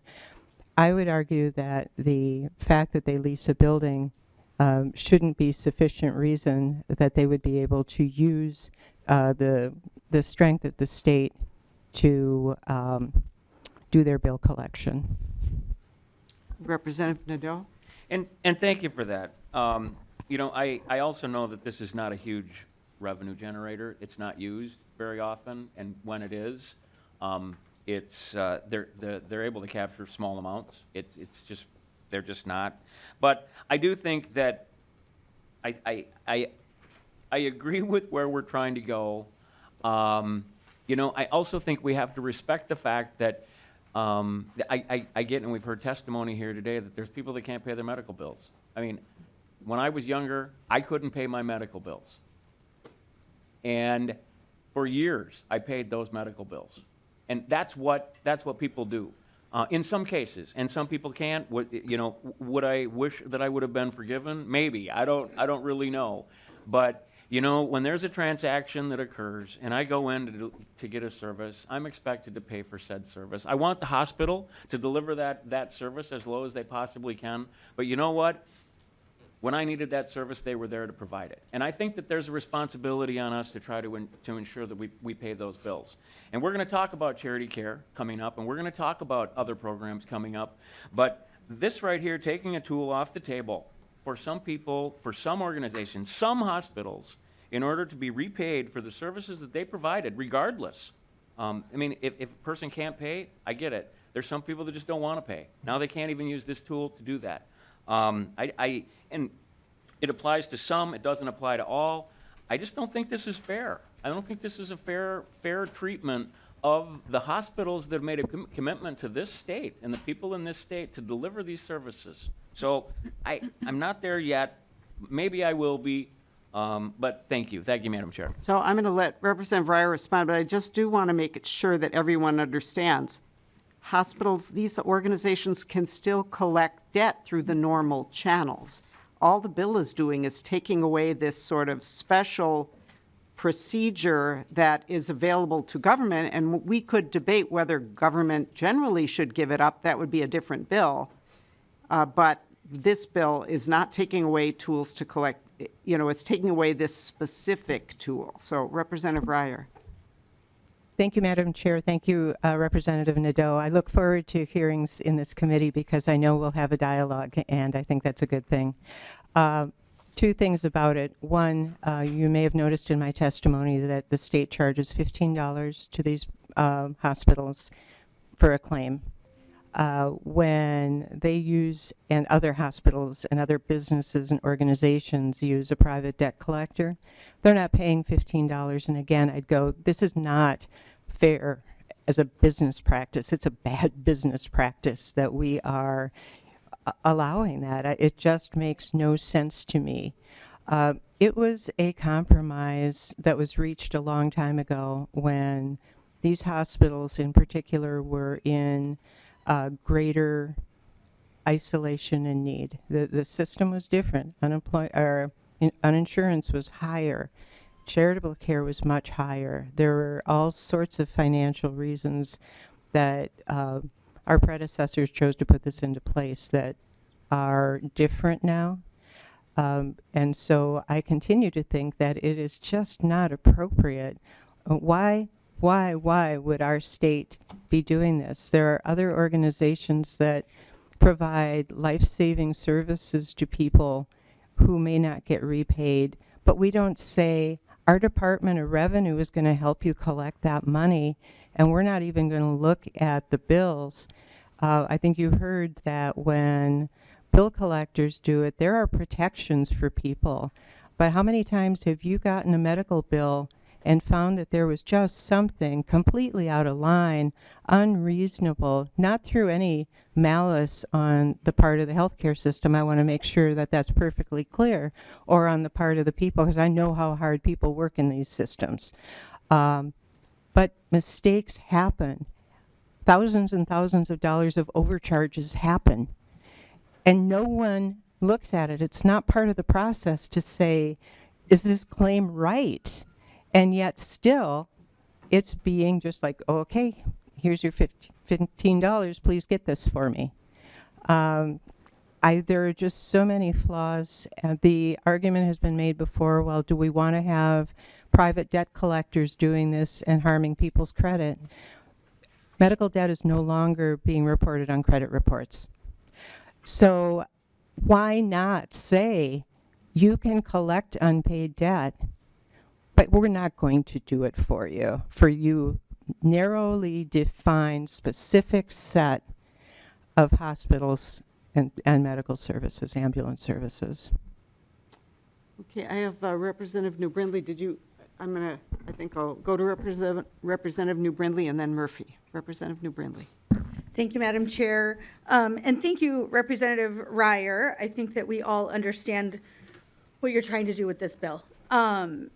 I would argue that the fact that they lease a building shouldn't be sufficient reason that they would be able to use the strength of the state to do their bill collection. Representative Nadeau. And thank you for that. I also know that this is not a huge revenue generator. It's not used very often, and when it is, they're able to capture small amounts. They're just not. But I do think that I agree with where we're trying to go. I also think we have to respect the fact that I get, and we've heard testimony here today, that there's people that can't pay their medical bills. I mean, when I was younger, I couldn't pay my medical bills. And for years, I paid those medical bills. And that's what people do. In some cases, and some people can't. Would I wish that I would have been forgiven? Maybe. I don't really know. But when there's a transaction that occurs and I go in to get a service, I'm expected to pay for said service. I want the hospital to deliver that service as low as they possibly can. But you know what? When I needed that service, they were there to provide it. And I think that there's a responsibility on us to try to ensure that we pay those bills. And we're going to talk about charity care coming up, and we're going to talk about other programs coming up. But this right here, taking a tool off the table for some people, for some organizations, some hospitals, in order to be repaid for the services that they provided, regardless. If a person can't pay, I get it. There's some people that just don't want to pay. Now they can't even use this tool to do that. And it applies to some, it doesn't apply to all. I just don't think this is fair. I don't think this is a fair treatment of the hospitals that have made a commitment to this state and the people in this state to deliver these services. So I'm not there yet. Maybe I will be, but thank you. Thank you, Madam Chair. So I'm going to let Representative Reyer respond, but I just do want to make it sure that everyone understands. Hospitals, these organizations can still collect debt through the normal channels. All the bill is doing is taking away this sort of special procedure that is available to government, and we could debate whether government generally should give it up. That would be a different bill. But this bill is not taking away tools to collect, it's taking away this specific tool. So Representative Reyer. Thank you, Madam Chair. Thank you, Representative Nadeau. I look forward to hearings in this committee because I know we'll have a dialogue, and I think that's a good thing. Two things about it. One, you may have noticed in my testimony that the state charges $15 to these hospitals for a claim. When they use, and other hospitals and other businesses and organizations use a private debt collector, they're not paying $15. And again, I'd go, this is not fair as a business practice. It's a bad business practice that we are allowing that. It just makes no sense to me. It was a compromise that was reached a long time ago when these hospitals in particular were in greater isolation and need. The system was different. Uninsurance was higher. Charitable care was much higher. There were all sorts of financial reasons that our predecessors chose to put this into place that are different now. And so I continue to think that it is just not appropriate. Why would our state be doing this? There are other organizations that provide life-saving services to people who may not get repaid, but we don't say our Department of Revenue is going to help you collect that money, and we're not even going to look at the bills. I think you heard that when bill collectors do it, there are protections for people. But how many times have you gotten a medical bill and found that there was just something completely out of line, unreasonable, not through any malice on the part of the healthcare system? I want to make sure that that's perfectly clear, or on the part of the people, because I know how hard people work in these systems. But mistakes happen. Thousands and thousands of dollars of overcharges happen. And no one looks at it. It's not part of the process to say, is this claim right? And yet still, it's being just like, oh, okay, here's your $15, please get this for me. There are just so many flaws. The argument has been made before, well, do we want to have private debt collectors doing this and harming people's credit? Medical debt is no longer being reported on credit reports. So why not say you can collect unpaid debt, but we're not going to do it for you narrowly defined specific set of hospitals and medical services, ambulance services. Okay, I have Representative New Brindley. I think I'll go to Representative New Brindley and then Murphy. Representative New Brindley. Thank you, Madam Chair. And thank you, Representative Reyer. I think that we all understand what you're trying to do with this bill. And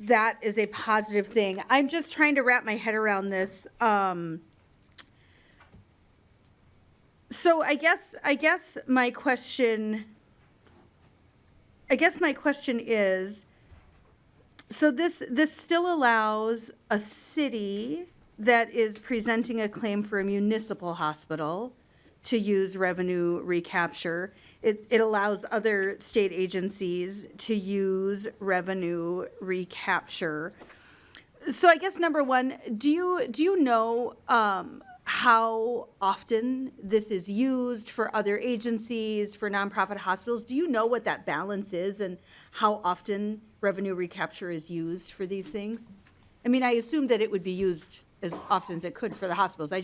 that is a positive thing. I'm just trying to wrap my head around this. So I guess my question is, so this still allows a city that is presenting a claim for a municipal hospital to use revenue recapture. It allows other state agencies to use revenue recapture. So I guess number one, do you know how often this is used for other agencies, for nonprofit hospitals? Do you know what that balance is and how often revenue recapture is used for these things? I mean, I assume that it would be used as often as it could for the hospitals. I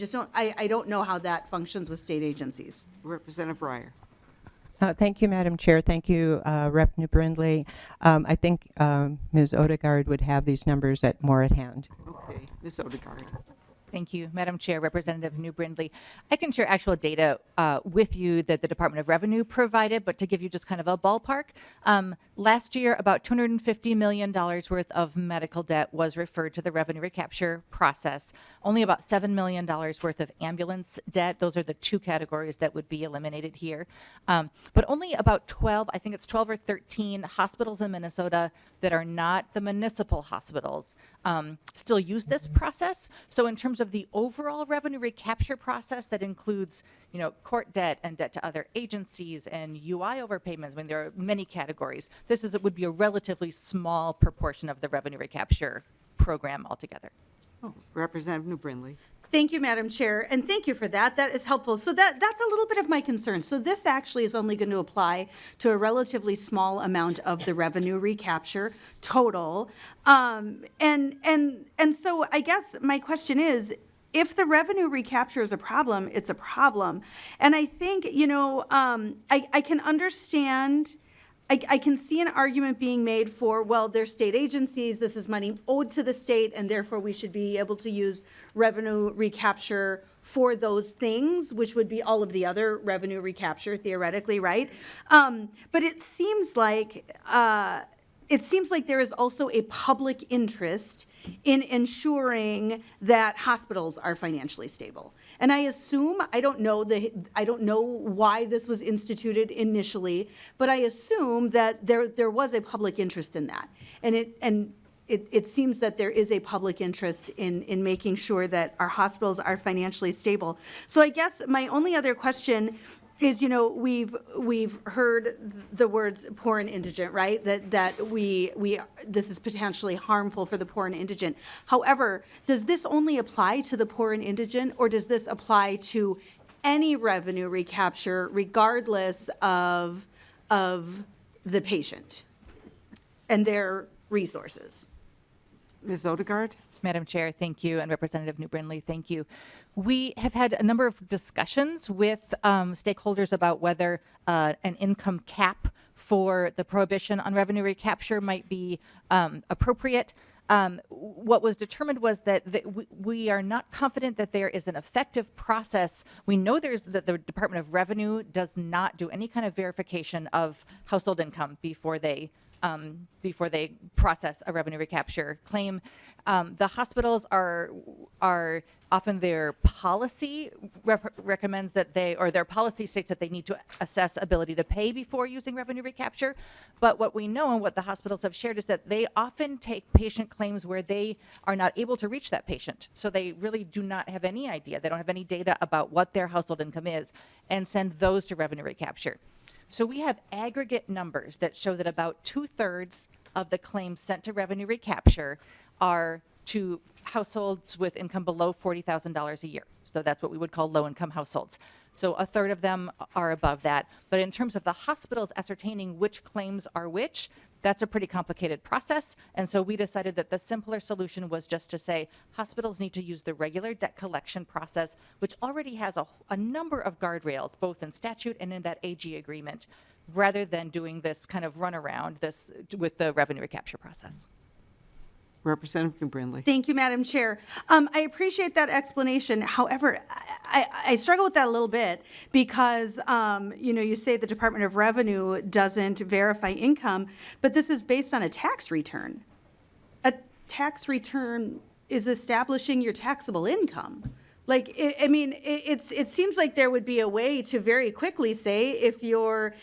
don't know how that functions with state agencies. Representative Reyer. Thank you, Madam Chair. Thank you, Rep. New Brindley. I think Ms. Odegaard would have these numbers more at hand. Okay, Ms. Odegaard. Thank you, Madam Chair, Representative New Brindley. I can share actual data with you that the Department of Revenue provided, but to give you just kind of a ballpark, last year about $250 million worth of medical debt was referred to the revenue recapture process. Only about $7 million worth of ambulance debt. Those are the two categories that would be eliminated here. But only about 12, I think it's 12 or 13 hospitals in Minnesota that are not the municipal hospitals still use this process. So in terms of the overall revenue recapture process that includes, you know, court debt and debt to other agencies and UI overpayments, I mean, there are many categories. It would be a relatively small proportion of the revenue recapture program altogether. Oh, Representative New Brindley. Thank you, Madam Chair, and thank you for that. That is helpful. So that's a little bit of my concern. So this actually is only going to apply to a relatively small amount of the revenue recapture total. And so I guess my question is, if the revenue recapture is a problem, it's a problem. And I think, you know, I can understand, I can see an argument being made for, well, they're state agencies, this is money owed to the state, and therefore we should be able to use revenue recapture for those things, which would be all of the other revenue recapture, theoretically, right? But it seems like there is also a public interest in ensuring that hospitals are financially stable. And I assume, I don't know why this was instituted initially, but I assume that there was a public interest in that. And it seems that there is a public interest in making sure that our hospitals are financially stable. So I guess my only other question is, you know, we've heard the words poor and indigent, right? That this is potentially harmful for the poor and indigent. However, does this only apply to the poor and indigent, or does this apply to any revenue recapture, regardless of the patient and their resources? Ms. Odegaard? Madam Chair, thank you, and Representative New Brindley, thank you. We have had a number of discussions with stakeholders about whether an income cap for the prohibition on revenue recapture might be appropriate. What was determined was that we are not confident that there is an effective process. We know that the Department of Revenue does not do any kind of verification of household income before they process a revenue recapture claim. The hospitals are often, their policy recommends that their policy states that they need to assess ability to pay before using revenue recapture. But what we know and what the hospitals have shared is that they often take patient claims where they are not able to reach that patient. So they really do not have any idea. They don't have any data about what their household income is, and send those to revenue recapture. So we have aggregate numbers that show that about 2/3 of the claims sent to revenue recapture are to households with income below $40,000 a year. So that's what we would call low-income households. So 1/3 of them are above that. But in terms of the hospitals ascertaining which claims are which, that's a pretty complicated process. And so we decided that the simpler solution was just to say hospitals need to use the regular debt collection process, which already has a number of guardrails, both in statute and in that AG agreement, rather than doing this kind of runaround with the revenue recapture process. Representative New Brindley. Thank you, Madam Chair. I appreciate that explanation. However, I struggle with that a little bit because, you know, you say the Department of Revenue doesn't verify income, but this is based on a tax return. A tax return is establishing your taxable income. Like, it seems like there would be a way to very quickly say if your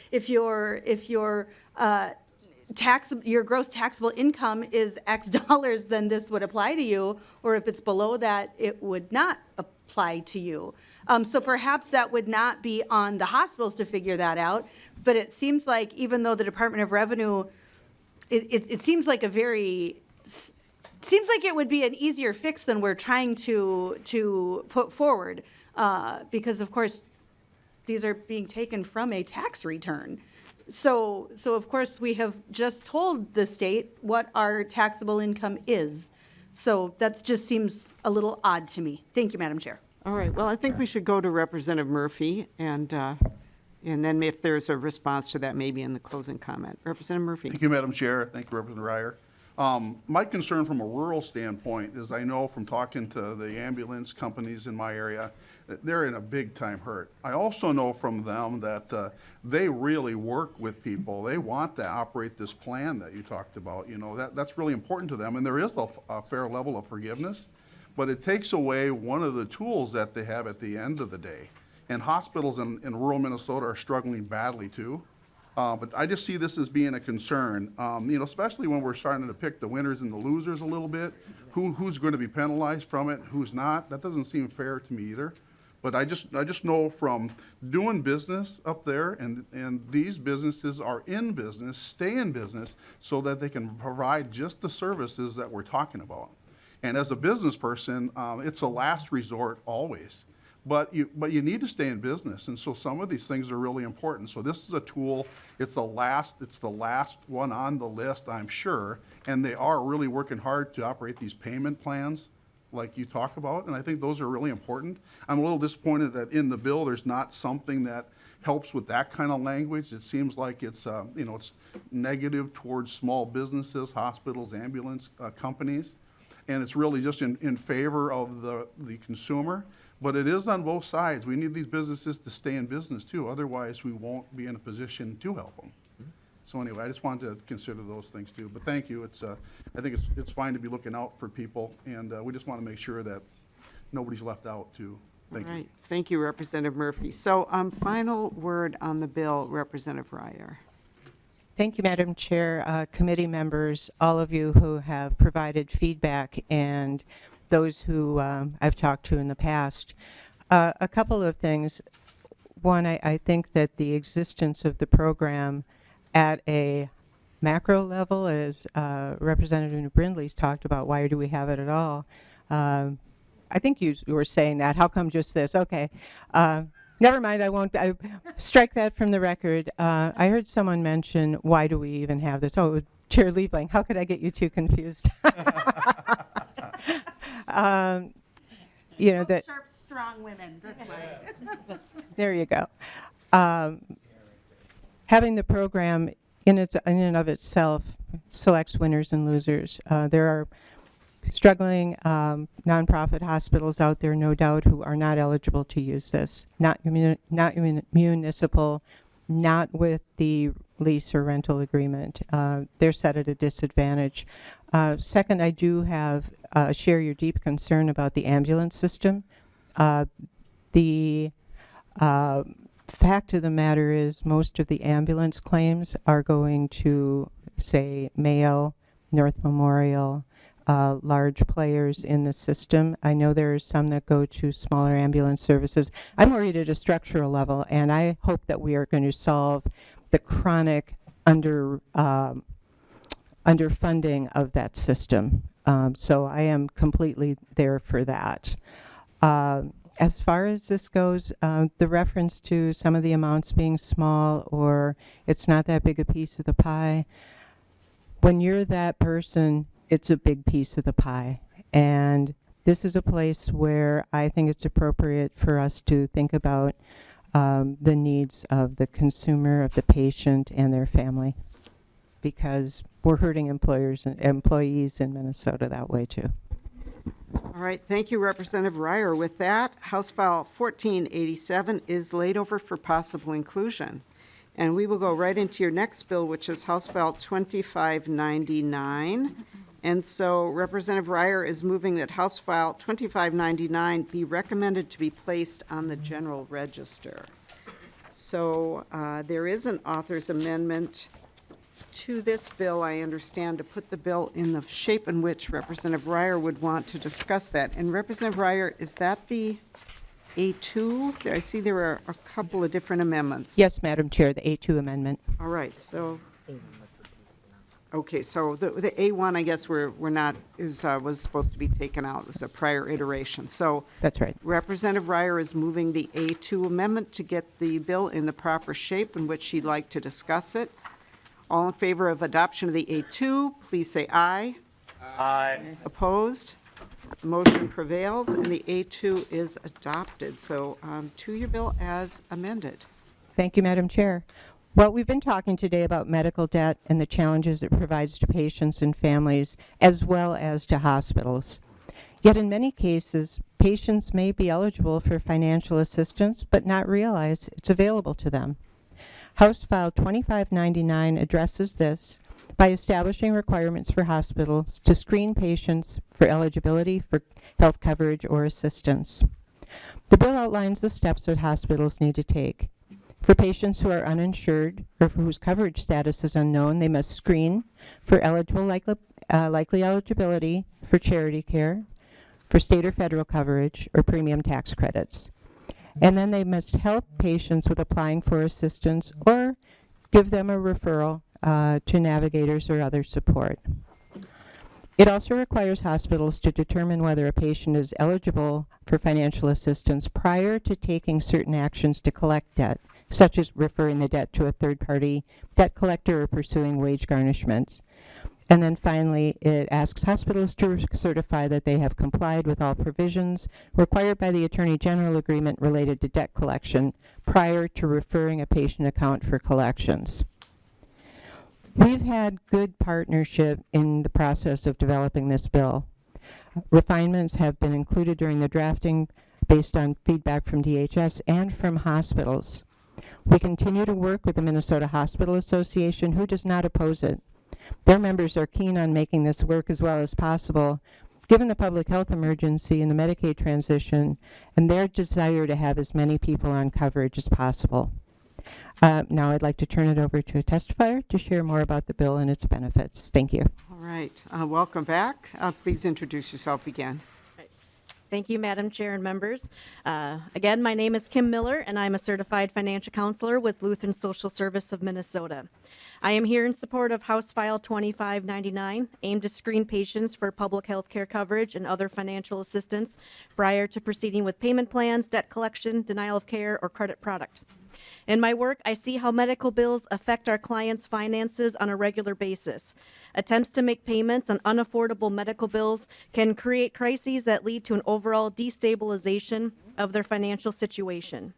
gross taxable income is X dollars, then this would apply to you, or if it's below that, it would not apply to you. So perhaps that would not be on the hospitals to figure that out, but it seems like even though the Department of Revenue, it seems like it would be an easier fix than we're trying to put forward, because of course, these are being taken from a tax return. So of course, we have just told the state what our taxable income is. So that just seems a little odd to me. Thank you, Madam Chair. All right, well, I think we should go to Representative Murphy, and And then if there's a response to that, maybe in the closing comment. Representative Murphy. Thank you, Madam Chair. Thank you, Representative Reyer. My concern from a rural standpoint is I know from talking to the ambulance companies in my area that they're in a big time hurt. I also know from them that they really work with people. They want to operate this plan that you talked about. You know, that's really important to them. And there is a fair level of forgiveness, but it takes away one of the tools that they have at the end of the day. And hospitals in rural Minnesota are struggling badly too. But I just see this as being a concern, you know, especially when we're starting to pick the winners and the losers a little bit. Who's going to be penalized from it, who's not? That doesn't seem fair to me either. But I just know from doing business up there, and these businesses are in business, stay in business, so that they can provide just the services that we're talking about. And as a business person, it's a last resort always. But you need to stay in business, and so some of these things are really important. So this is a tool. It's the last one on the list, I'm sure, and they are really working hard to operate these payment plans like you talk about, and I think those are really important. I'm a little disappointed that in the bill there's not something that helps with that kind of language. It seems like it's you know, it's negative towards small businesses, hospitals, ambulance companies, and it's really just in favor of the consumer. But it is on both sides. We need these businesses to stay in business too. Otherwise, we won't be in a position to help them. So anyway, I just wanted to consider those things too. But thank you. I think it's fine to be looking out for people, and we just want to make sure that nobody's left out too. Thank you. All right. Thank you, Representative Murphy. So final word on the bill, Representative Reyer. Thank you, Madam Chair, committee members, all of you who have provided feedback, and those who I've talked to in the past. A couple of things. One, I think that the existence of the program at a macro level, as Representative Brindley's talked about, why do we have it at all? I think you were saying that. How come just this? Okay. Never mind, I strike that from the record. I heard someone mention, why do we even have this? Oh, it was Chair Liebling. How could I get you two confused? You know, that Sharp, strong women, that's why. there you go. Having the program in and of itself selects winners and losers. There are struggling nonprofit hospitals out there, no doubt, who are not eligible to use this. Not municipal, not with the lease or rental agreement. They're set at a disadvantage. Second, I do share your deep concern about the ambulance system. The fact of the matter is most of the ambulance claims are going to, say, Mayo, North Memorial, large players in the system. I know there are some that go to smaller ambulance services. I'm worried at a structural level, and I hope that we are going to solve the chronic underfunding of that system. So I am completely there for that. As far as this goes, the reference to some of the amounts being small or it's not that big a piece of the pie, when you're that person, it's a big piece of the pie. And this is a place where I think it's appropriate for us to think about the needs of the consumer, of the patient, and their family, because we're hurting employers and employees in Minnesota that way too. All right, thank you, Representative Reyer. With that, House File 1487 is laid over for possible inclusion. And we will go right into your next bill, which is House File 2599. And so Representative Reyer is moving that House File 2599 be recommended to be placed on the general register. So there is an author's amendment to this bill, I understand, to put the bill in the shape in which Representative Reyer would want to discuss that. And Representative Reyer, is that the A2? I see there are a couple of different amendments. Yes, Madam Chair, the A2 amendment. All right, so, okay, so the A1, I guess we're not, was supposed to be taken out. It was a prior iteration. So That's right. Representative Reyer is moving the A2 amendment to get the bill in the proper shape in which she'd like to discuss it. All in favor of adoption of the A2, please say aye. Aye. Opposed? The motion prevails, and the A2 is adopted. So to your bill as amended. Thank you, Madam Chair. Well, we've been talking today about medical debt and the challenges it provides to patients and families, as well as to hospitals. Yet in many cases, patients may be eligible for financial assistance, but not realize it's available to them. House File 2599 addresses this by establishing requirements for hospitals to screen patients for eligibility for health coverage or assistance. The bill outlines the steps that hospitals need to take. For patients who are uninsured or for whose coverage status is unknown, they must screen for likely eligibility for charity care, for state or federal coverage, or premium tax credits. And then they must help patients with applying for assistance or give them a referral to navigators or other support. It also requires hospitals to determine whether a patient is eligible for financial assistance prior to taking certain actions to collect debt, such as referring the debt to a third-party debt collector or pursuing wage garnishments. And then finally, it asks hospitals to certify that they have complied with all provisions required by the Attorney General Agreement related to debt collection prior to referring a patient account for collections. We've had good partnership in the process of developing this bill. Refinements have been included during the drafting based on feedback from DHS and from hospitals. We continue to work with the Minnesota Hospital Association, who does not oppose it. Their members are keen on making this work as well as possible, given the public health emergency and the Medicaid transition, and their desire to have as many people on coverage as possible. Now I'd like to turn it over to a testifier to share more about the bill and its benefits. Thank you. All right, welcome back. Please introduce yourself again. Thank you, Madam Chair and members. Again, my name is Kim Miller, and I'm a certified financial counselor with Lutheran Social Service of Minnesota. I am here in support of House File 2599, aimed to screen patients for public health care coverage and other financial assistance prior to proceeding with payment plans, debt collection, denial of care, or credit product. In my work, I see how medical bills affect our clients' finances on a regular basis. Attempts to make payments on unaffordable medical bills can create crises that lead to an overall destabilization of their financial situation.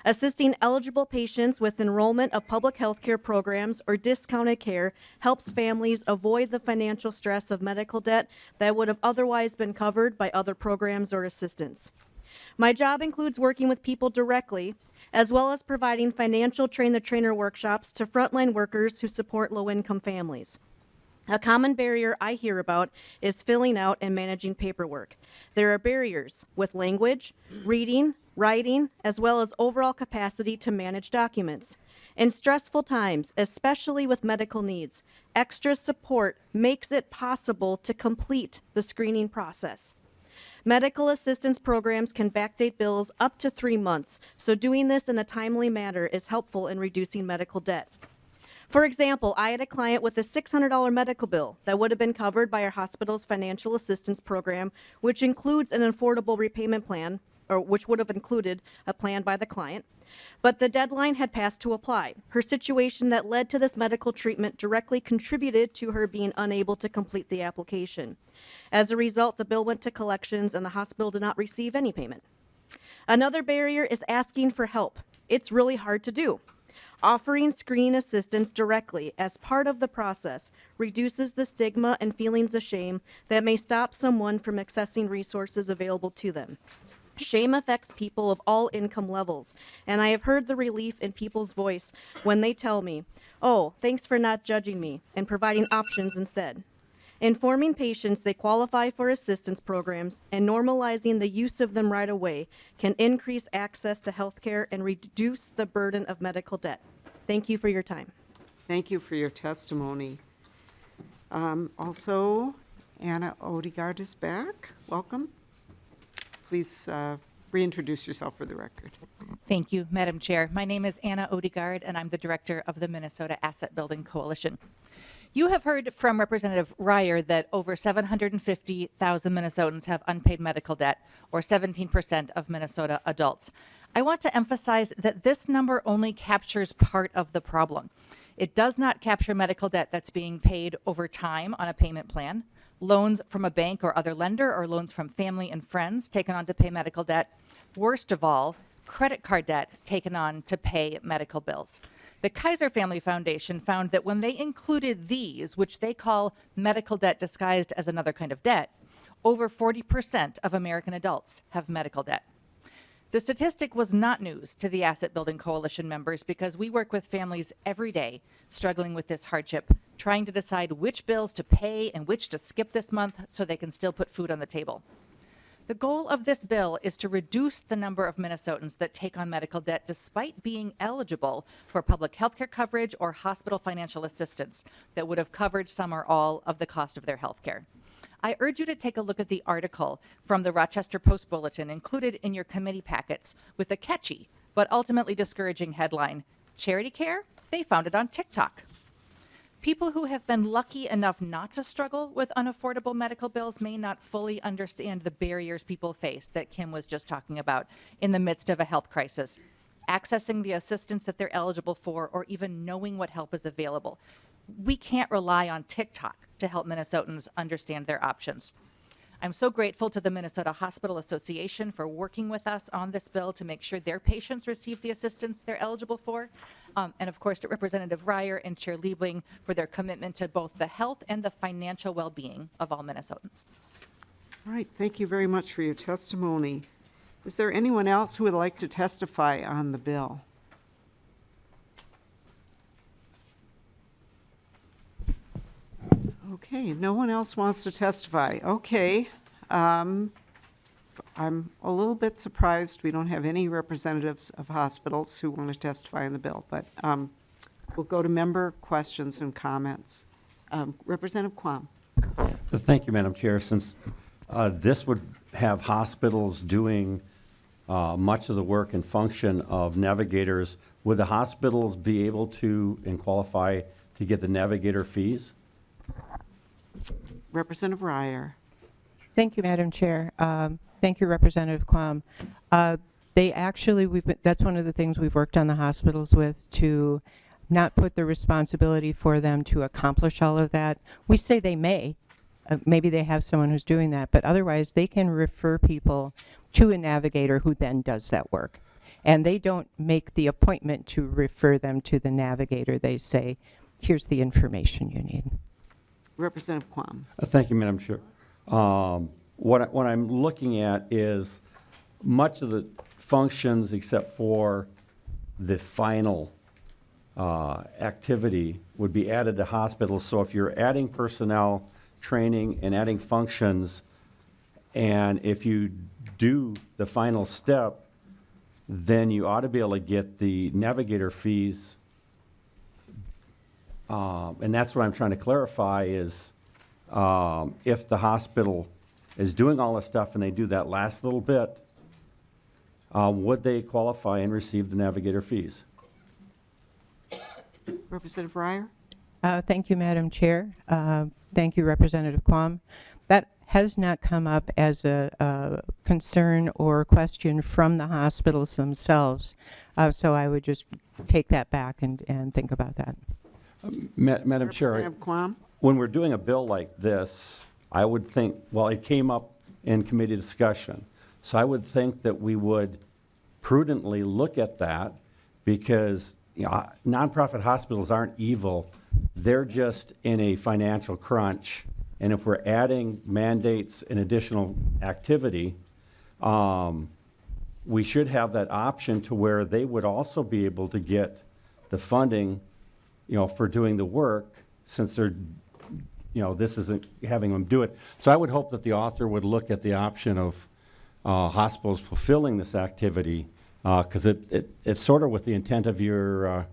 Assisting eligible patients with enrollment of public health care programs or discounted care helps families avoid the financial stress of medical debt that would have otherwise been covered by other programs or assistance. My job includes working with people directly, as well as providing financial train-the-trainer workshops to frontline workers who support low-income families. A common barrier I hear about is filling out and managing paperwork. There are barriers with language, reading, writing, as well as overall capacity to manage documents. In stressful times, especially with medical needs, extra support makes it possible to complete the screening process. Medical assistance programs can backdate bills up to 3 months, so doing this in a timely manner is helpful in reducing medical debt. For example, I had a client with a $600 medical bill that would have been covered by our hospital's financial assistance program, which includes an affordable repayment plan, or which would have included a plan by the client. But the deadline had passed to apply. Her situation that led to this medical treatment directly contributed to her being unable to complete the application. As a result, the bill went to collections and the hospital did not receive any payment. Another barrier is asking for help. It's really hard to do. Offering screening assistance directly as part of the process reduces the stigma and feelings of shame that may stop someone from accessing resources available to them. Shame affects people of all income levels, and I have heard the relief in people's voice when they tell me, "Oh, thanks for not judging me," and providing options instead. Informing patients they qualify for assistance programs and normalizing the use of them right away can increase access to health care and reduce the burden of medical debt. Thank you for your time. Thank you for your testimony. Also, Anna Odegaard is back. Welcome. Please reintroduce yourself for the record. Thank you, Madam Chair. My name is Anna Odegaard, and I'm the director of the Minnesota Asset Building Coalition. You have heard from Representative Reyer that over 750,000 Minnesotans have unpaid medical debt, or 17% of Minnesota adults. I want to emphasize that this number only captures part of the problem. It does not capture medical debt that's being paid over time on a payment plan, loans from a bank or other lender, or loans from family and friends taken on to pay medical debt. Worst of all, credit card debt taken on to pay medical bills. The Kaiser Family Foundation found that when they included these, which they call medical debt disguised as another kind of debt, over 40% of American adults have medical debt. The statistic was not news to the Asset Building Coalition members because we work with families every day struggling with this hardship, trying to decide which bills to pay and which to skip this month so they can still put food on the table. The goal of this bill is to reduce the number of Minnesotans that take on medical debt despite being eligible for public health care coverage or hospital financial assistance that would have covered some or all of the cost of their health care. I urge you to take a look at the article from the Rochester Post Bulletin included in your committee packets with a catchy but ultimately discouraging headline, "Charity Care? They found it on TikTok." People who have been lucky enough not to struggle with unaffordable medical bills may not fully understand the barriers people face that Kim was just talking about in the midst of a health crisis. Accessing the assistance that they're eligible for or even knowing what help is available. We can't rely on TikTok to help Minnesotans understand their options. I'm so grateful to the Minnesota Hospital Association for working with us on this bill to make sure their patients receive the assistance they're eligible for. And of course to Representative Reyer and Chair Liebling for their commitment to both the health and the financial well-being of all Minnesotans. All right, thank you very much for your testimony. Is there anyone else who would like to testify on the bill? Okay, no one else wants to testify. Okay. I'm a little bit surprised we don't have any representatives of hospitals who want to testify on the bill, but we'll go to member questions and comments. Representative Quam. Thank you, Madam Chair. Since this would have hospitals doing much of the work and function of navigators, would the hospitals be able to and qualify to get the navigator fees? Representative Reyer. Thank you, Madam Chair. Thank you, Representative Quam. They actually, that's one of the things we've worked on the hospitals with, to not put the responsibility for them to accomplish all of that. We say they may. Maybe they have someone who's doing that, but otherwise they can refer people to a navigator who then does that work. And they don't make the appointment to refer them to the navigator. They say, here's the information you need. Representative Quam. Thank you, Madam Chair. What I'm looking at is much of the functions except for the final activity would be added to hospitals. So if you're adding personnel, training, and adding functions, and if you do the final step, then you ought to be able to get the navigator fees. And that's what I'm trying to clarify is if the hospital is doing all this stuff and they do that last little bit, would they qualify and receive the navigator fees? Representative Reyer. Thank you, Madam Chair. Thank you, Representative Quam. That has not come up as a concern or question from the hospitals themselves. So I would just take that back and think about that. Madam Chair, Representative Quam. when we're doing a bill like this, I would think, well, it came up in committee discussion. So I would think that we would prudently look at that because nonprofit hospitals aren't evil. They're just in a financial crunch. And if we're adding mandates and additional activity, we should have that option to where they would also be able to get the funding, for doing the work, since they're, this isn't having them do it. So I would hope that the author would look at the option of hospitals fulfilling this activity, because it's sort of with the intent of your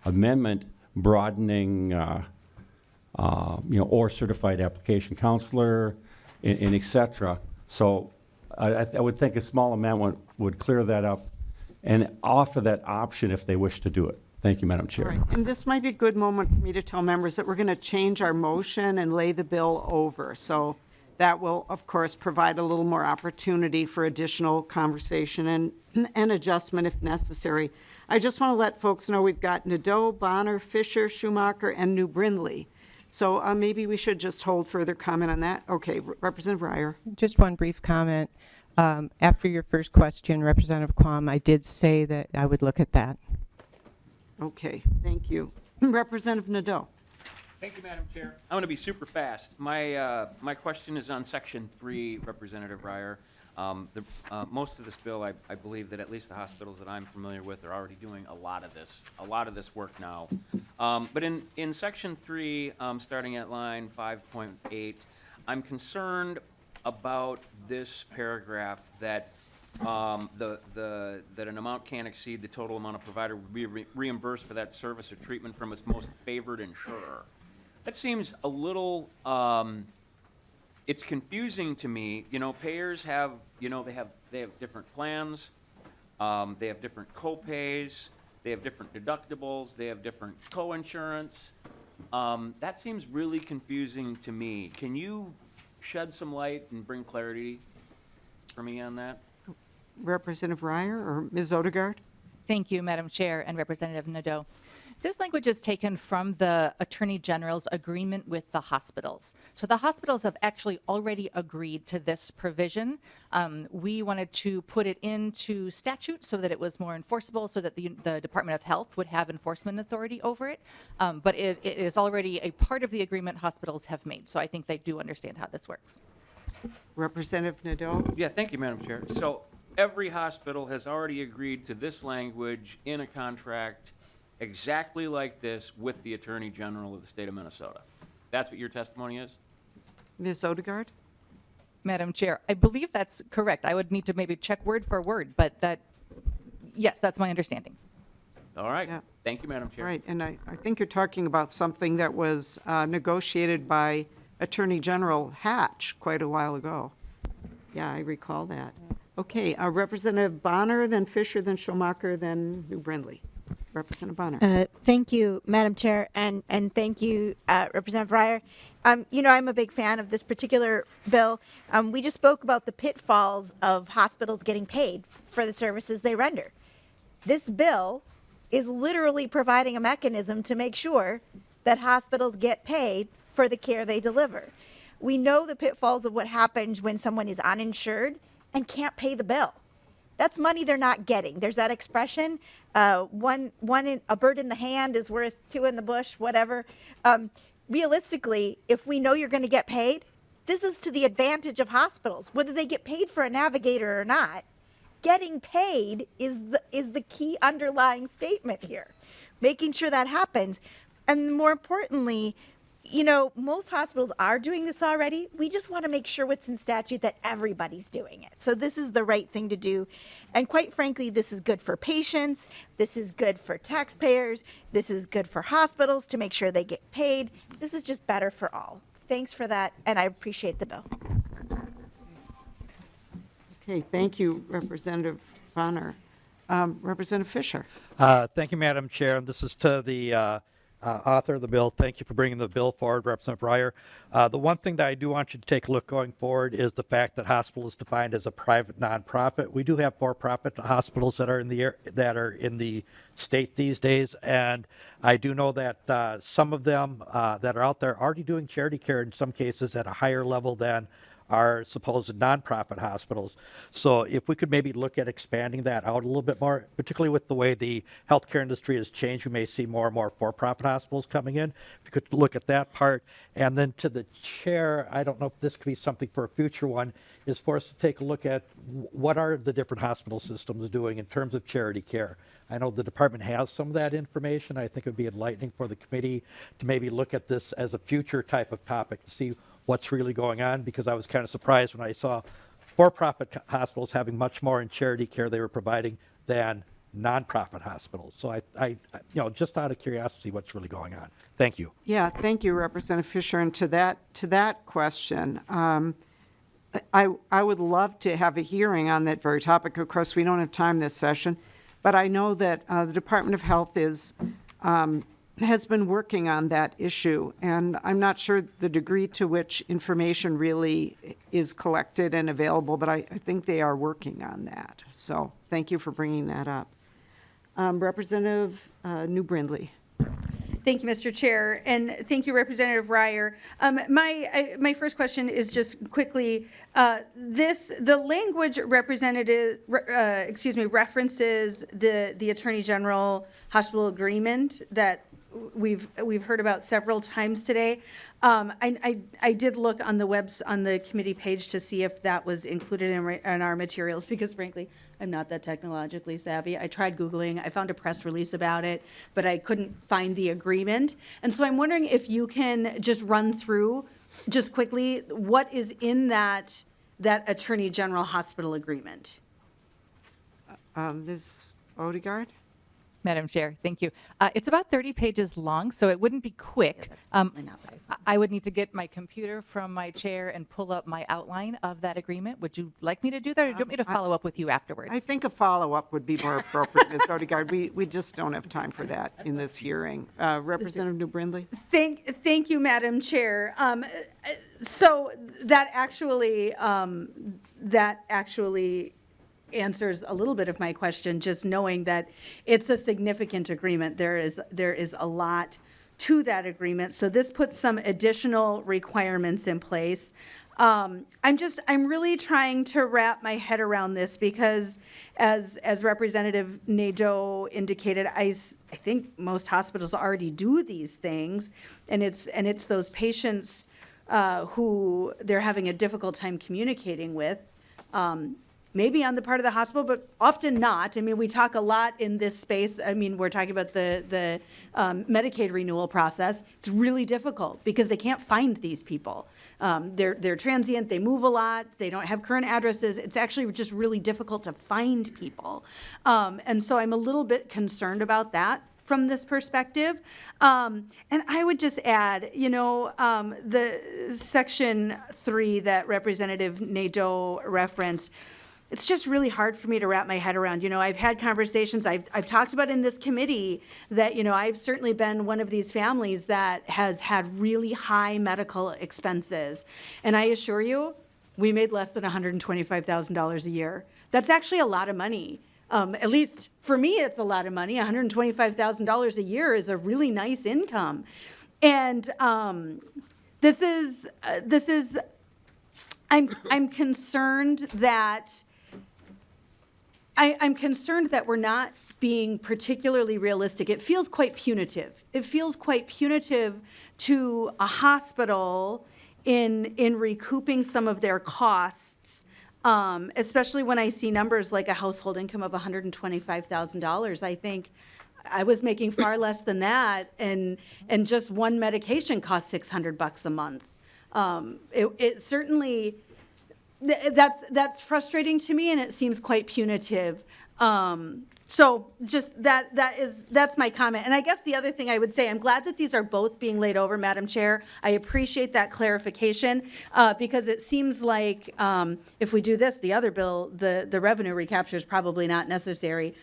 amendment, broadening, or certified application counselor, and et cetera. So I would think a small amendment would clear that up and offer that option if they wish to do it. Thank you, Madam Chair. All right. And this might be a good moment for me to tell members that we're going to change our motion and lay the bill over. So that will, of course, provide a little more opportunity for additional conversation and adjustment if necessary. I just want to let folks know we've got Nadeau, Bahner, Fisher, Schumacher, and New Brindley. So maybe we should just hold further comment on that. Okay, Representative Reyer. Just one brief comment. After your first question, Representative Quam, I did say that I would look at that. Okay, thank you. Representative Nadeau. Thank you, Madam Chair. I'm going to be super fast. My question is on Section 3, Representative Reyer. Most of this bill, I believe that at least the hospitals that I'm familiar with are already doing a lot of this work now. But in Section 3, starting at line 5.8, I'm concerned about this paragraph that that an amount can't exceed the total amount a provider would be reimbursed for that service or treatment from its most favored insurer. That seems a little, it's confusing to me. You know, payers have, you know, they have different plans, they have different co-pays, they have different deductibles, they have different co-insurance. That seems really confusing to me. Can you shed some light and bring clarity for me on that? Representative Reyer or Ms. Odegaard? Thank you, Madam Chair and Representative Nadeau. This language is taken from the Attorney General's agreement with the hospitals. So the hospitals have actually already agreed to this provision. We wanted to put it into statute so that it was more enforceable, so that the Department of Health would have enforcement authority over it. But it is already a part of the agreement hospitals have made. So I think they do understand how this works. Representative Nadeau? Yeah, thank you, Madam Chair. So every hospital has already agreed to this language in a contract exactly like this with the Attorney General of the state of Minnesota. That's what your testimony is? Ms. Odegaard? Madam Chair, I believe that's correct. I would need to maybe check word for word, but that, yes, that's my understanding. All right. Yeah. Thank you, Madam Chair. Right, and I think you're talking about something that was negotiated by Attorney General Hatch quite a while ago. Yeah, I recall that. Okay, Representative Bahner, then Fisher, then Schumacher, then New Brindley. Representative Bahner. Thank you, Madam Chair, and thank you, Representative Reyer. You know, I'm a big fan of this particular bill. We just spoke about the pitfalls of hospitals getting paid for the services they render. This bill is literally providing a mechanism to make sure that hospitals get paid for the care they deliver. We know the pitfalls of what happens when someone is uninsured and can't pay the bill. That's money they're not getting. There's that expression, a bird in the hand is worth two in the bush, whatever. Realistically, if we know you're going to get paid, this is to the advantage of hospitals, whether they get paid for a navigator or not. Getting paid is the key underlying statement here, making sure that happens. And more importantly, you know, most hospitals are doing this already. We just want to make sure what's in statute that everybody's doing it. So this is the right thing to do. And quite frankly, this is good for patients. This is good for taxpayers. This is good for hospitals to make sure they get paid. This is just better for all. Thanks for that, and I appreciate the bill. Okay, thank you, Representative Bahner. Representative Fisher. Thank you, Madam Chair. And this is to the author of the bill. Thank you for bringing the bill forward, Representative Reyer. The one thing that I do want you to take a look going forward is the fact that hospital is defined as a private nonprofit. We do have for-profit hospitals that are in the state these days, and I do know that some of them that are out there are already doing charity care in some cases at a higher level than our supposed nonprofit hospitals. So if we could maybe look at expanding that out a little bit more, particularly with the way the healthcare industry has changed, we may see more and more for-profit hospitals coming in. If you could look at that part. And then to the chair, I don't know if this could be something for a future one, is for us to take a look at what are the different hospital systems doing in terms of charity care. I know the department has some of that information. I think it would be enlightening for the committee to maybe look at this as a future type of topic to see what's really going on, because I was kind of surprised when I saw for-profit hospitals having much more in charity care they were providing than nonprofit hospitals. So I you know, just out of curiosity, what's really going on. Thank you. Yeah, thank you, Representative Fisher. And to that question, I would love to have a hearing on that very topic. Of course, we don't have time this session, but I know that the Department of Health has been working on that issue, and I'm not sure the degree to which information really is collected and available, but I think they are working on that. So thank you for bringing that up. Representative New Brindley. Thank you, Mr. Chair, and thank you, Representative Reyer. My first question is just quickly, the language references the Attorney General hospital agreement that we've heard about several times today. I did look on the committee page to see if that was included in our materials, because frankly, I'm not that technologically savvy. I tried Googling, I found a press release about it, but I couldn't find the agreement. And so I'm wondering if you can just run through, just quickly, what is in that Attorney General hospital agreement? Ms. Odegaard? Madam Chair, thank you. It's about 30 pages long, so it wouldn't be quick. I would need to get my computer from my chair and pull up my outline of that agreement. Would you like me to do that, or do you want me to follow up with you afterwards? I think a follow-up would be more appropriate, Ms. Odegaard. We just don't have time for that in this hearing. Representative New Brindley? Thank you, Madam Chair. So that actually answers a little bit of my question, just knowing that it's a significant agreement. There is a lot to that agreement. So this puts some additional requirements in place. I'm really trying to wrap my head around this, because as Representative Nadeau indicated, I think most hospitals already do these things, and it's those patients who they're having a difficult time communicating with. Maybe on the part of the hospital, but often not. I mean, we talk a lot in this space. I mean, we're talking about the Medicaid renewal process. It's really difficult because they can't find these people. They're transient, they move a lot, they don't have current addresses. It's actually just really difficult to find people. And so I'm a little bit concerned about that from this perspective. And I would just add, the Section 3 that Representative Nadeau referenced, it's just really hard for me to wrap my head around. I've had conversations, I've talked about in this committee that, I've certainly been one of these families that has had really high medical expenses. And I assure you, we made less than $125,000 a year. That's actually a lot of money. At least for me, it's a lot of money. $125,000 a year is a really nice income. And I'm concerned that I'm concerned that we're not being particularly realistic. It feels quite punitive. It feels quite punitive to a hospital in recouping some of their costs, especially when I see numbers like a household income of $125,000. I think I was making far less than that, and just one medication costs $600 a month. It certainly, that's frustrating to me, and it seems quite punitive. So just that's my comment. And I guess the other thing I would say, I'm glad that these are both being laid over, Madam Chair. I appreciate that clarification, because it seems like if we do this, the other bill, the revenue recapture is probably not necessary.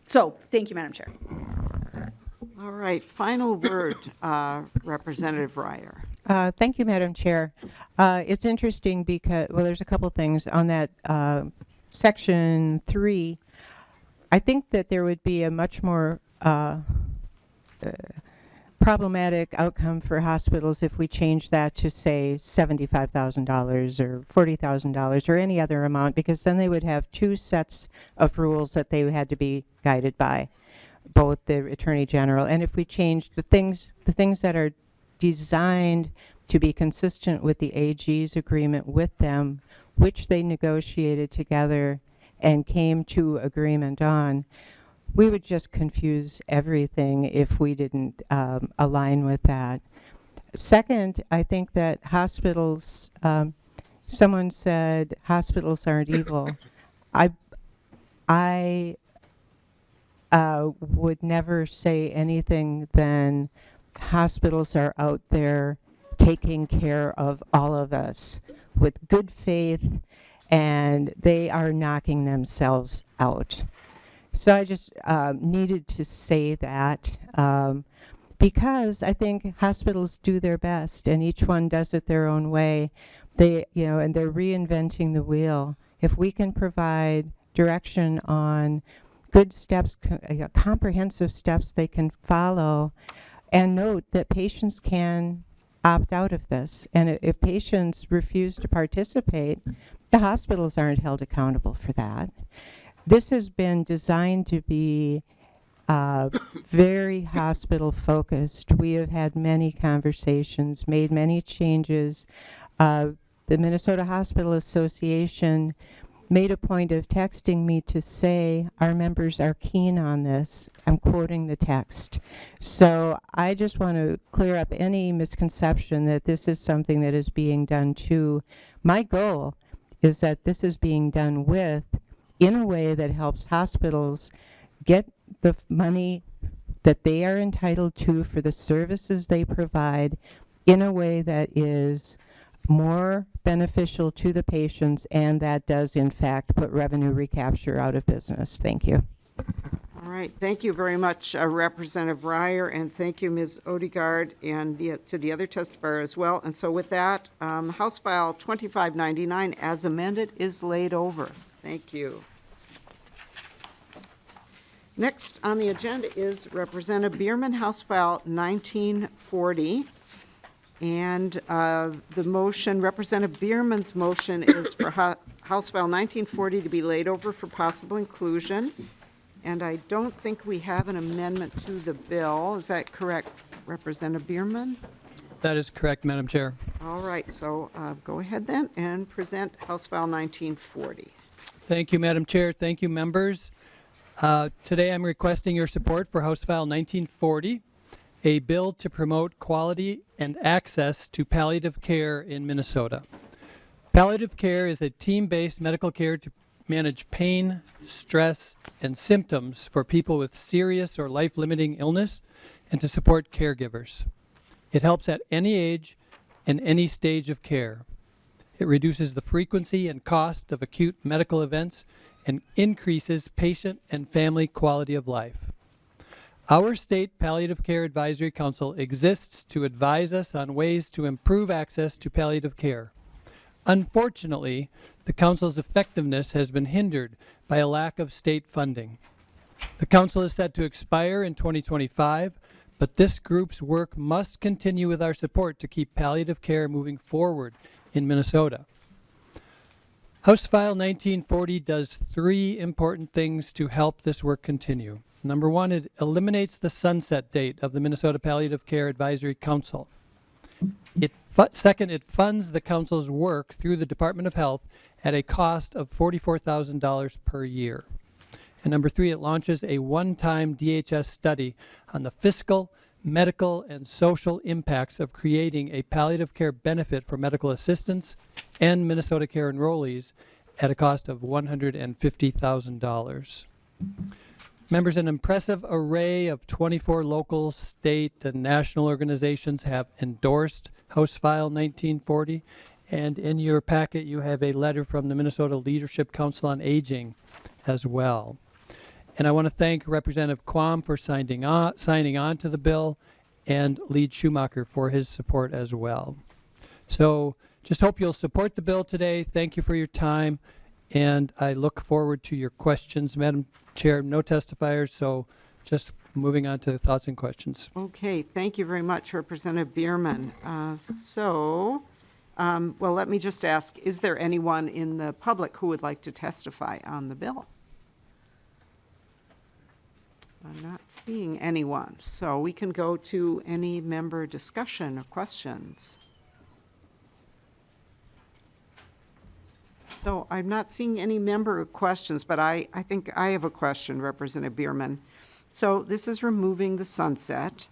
So thank you, Madam Chair. All right, final word, Representative Reyer. Thank you, Madam Chair. It's interesting because, well, there's a couple things on that Section 3. I think that there would be a much more problematic outcome for hospitals if we change that to, say, $75,000 or $40,000 or any other amount, because then they would have two sets of rules that they had to be guided by, both the Attorney General. And if we change the things that are designed to be consistent with the AG's agreement with them, which they negotiated together and came to agreement on, we would just confuse everything if we didn't align with that. Second, I think that hospitals, someone said hospitals aren't evil. I would never say anything than hospitals are out there taking care of all of us with good faith, and they are knocking themselves out. So I just needed to say that because I think hospitals do their best, and each one does it their own way. And they're reinventing the wheel. If we can provide direction on good steps, comprehensive steps they can follow. And note that patients can opt out of this. And if patients refuse to participate, the hospitals aren't held accountable for that. This has been designed to be very hospital focused. We have had many conversations, made many changes. The Minnesota Hospital Association made a point of texting me to say our members are keen on this. I'm quoting the text. So I just want to clear up any misconception that this is something that is being done to. My goal is that this is being done with in a way that helps hospitals get the money that they are entitled to for the services they provide in a way that is more beneficial to the patients, and that does in fact put revenue recapture out of business. Thank you. All right, thank you very much, Representative Reyer, and thank you, Ms. Odegaard, and to the other testifier as well. And so with that, House File 2599, as amended, is laid over. Thank you. Next on the agenda is Representative Bierman, House File 1940. And the motion, Representative Bierman's motion is for House File 1940 to be laid over for possible inclusion. And I don't think we have an amendment to the bill. Is that correct, Representative Bierman? That is correct, Madam Chair. All right, so go ahead then and present House File 1940. Thank you, Madam Chair. Thank you, members. Today I'm requesting your support for House File 1940, a bill to promote quality and access to palliative care in Minnesota. Palliative care is a team-based medical care to manage pain, stress, and symptoms for people with serious or life-limiting illness and to support caregivers. It helps at any age and any stage of care. It reduces the frequency and cost of acute medical events and increases patient and family quality of life. Our state Palliative Care Advisory Council exists to advise us on ways to improve access to palliative care. Unfortunately, the council's effectiveness has been hindered by a lack of state funding. The council is set to expire in 2025, but this group's work must continue with our support to keep palliative care moving forward in Minnesota. House File 1940 does three important things to help this work continue. Number one, it eliminates the sunset date of the Minnesota Palliative Care Advisory Council. Second, it funds the council's work through the Department of Health at a cost of $44,000 per year. And number three, it launches a one-time DHS study on the fiscal, medical, and social impacts of creating a palliative care benefit for medical assistants and Minnesota Care enrollees at a cost of $150,000. Members, an impressive array of 24 local, state, and national organizations have endorsed House File 1940, and in your packet you have a letter from the Minnesota Leadership Council on Aging as well. And I want to thank Representative Quam for signing on to the bill, and Lead Schumacher for his support as well. So just hope you'll support the bill today. Thank you for your time, and I look forward to your questions. Madam Chair, no testifiers, so just moving on to thoughts and questions. Okay, thank you very much, Representative Bierman. Well, let me just ask, is there anyone in the public who would like to testify on the bill? I'm not seeing anyone, so we can go to any member discussion or questions. So I'm not seeing any member questions, but I think I have a question, Representative Bierman. So this is removing the sunset,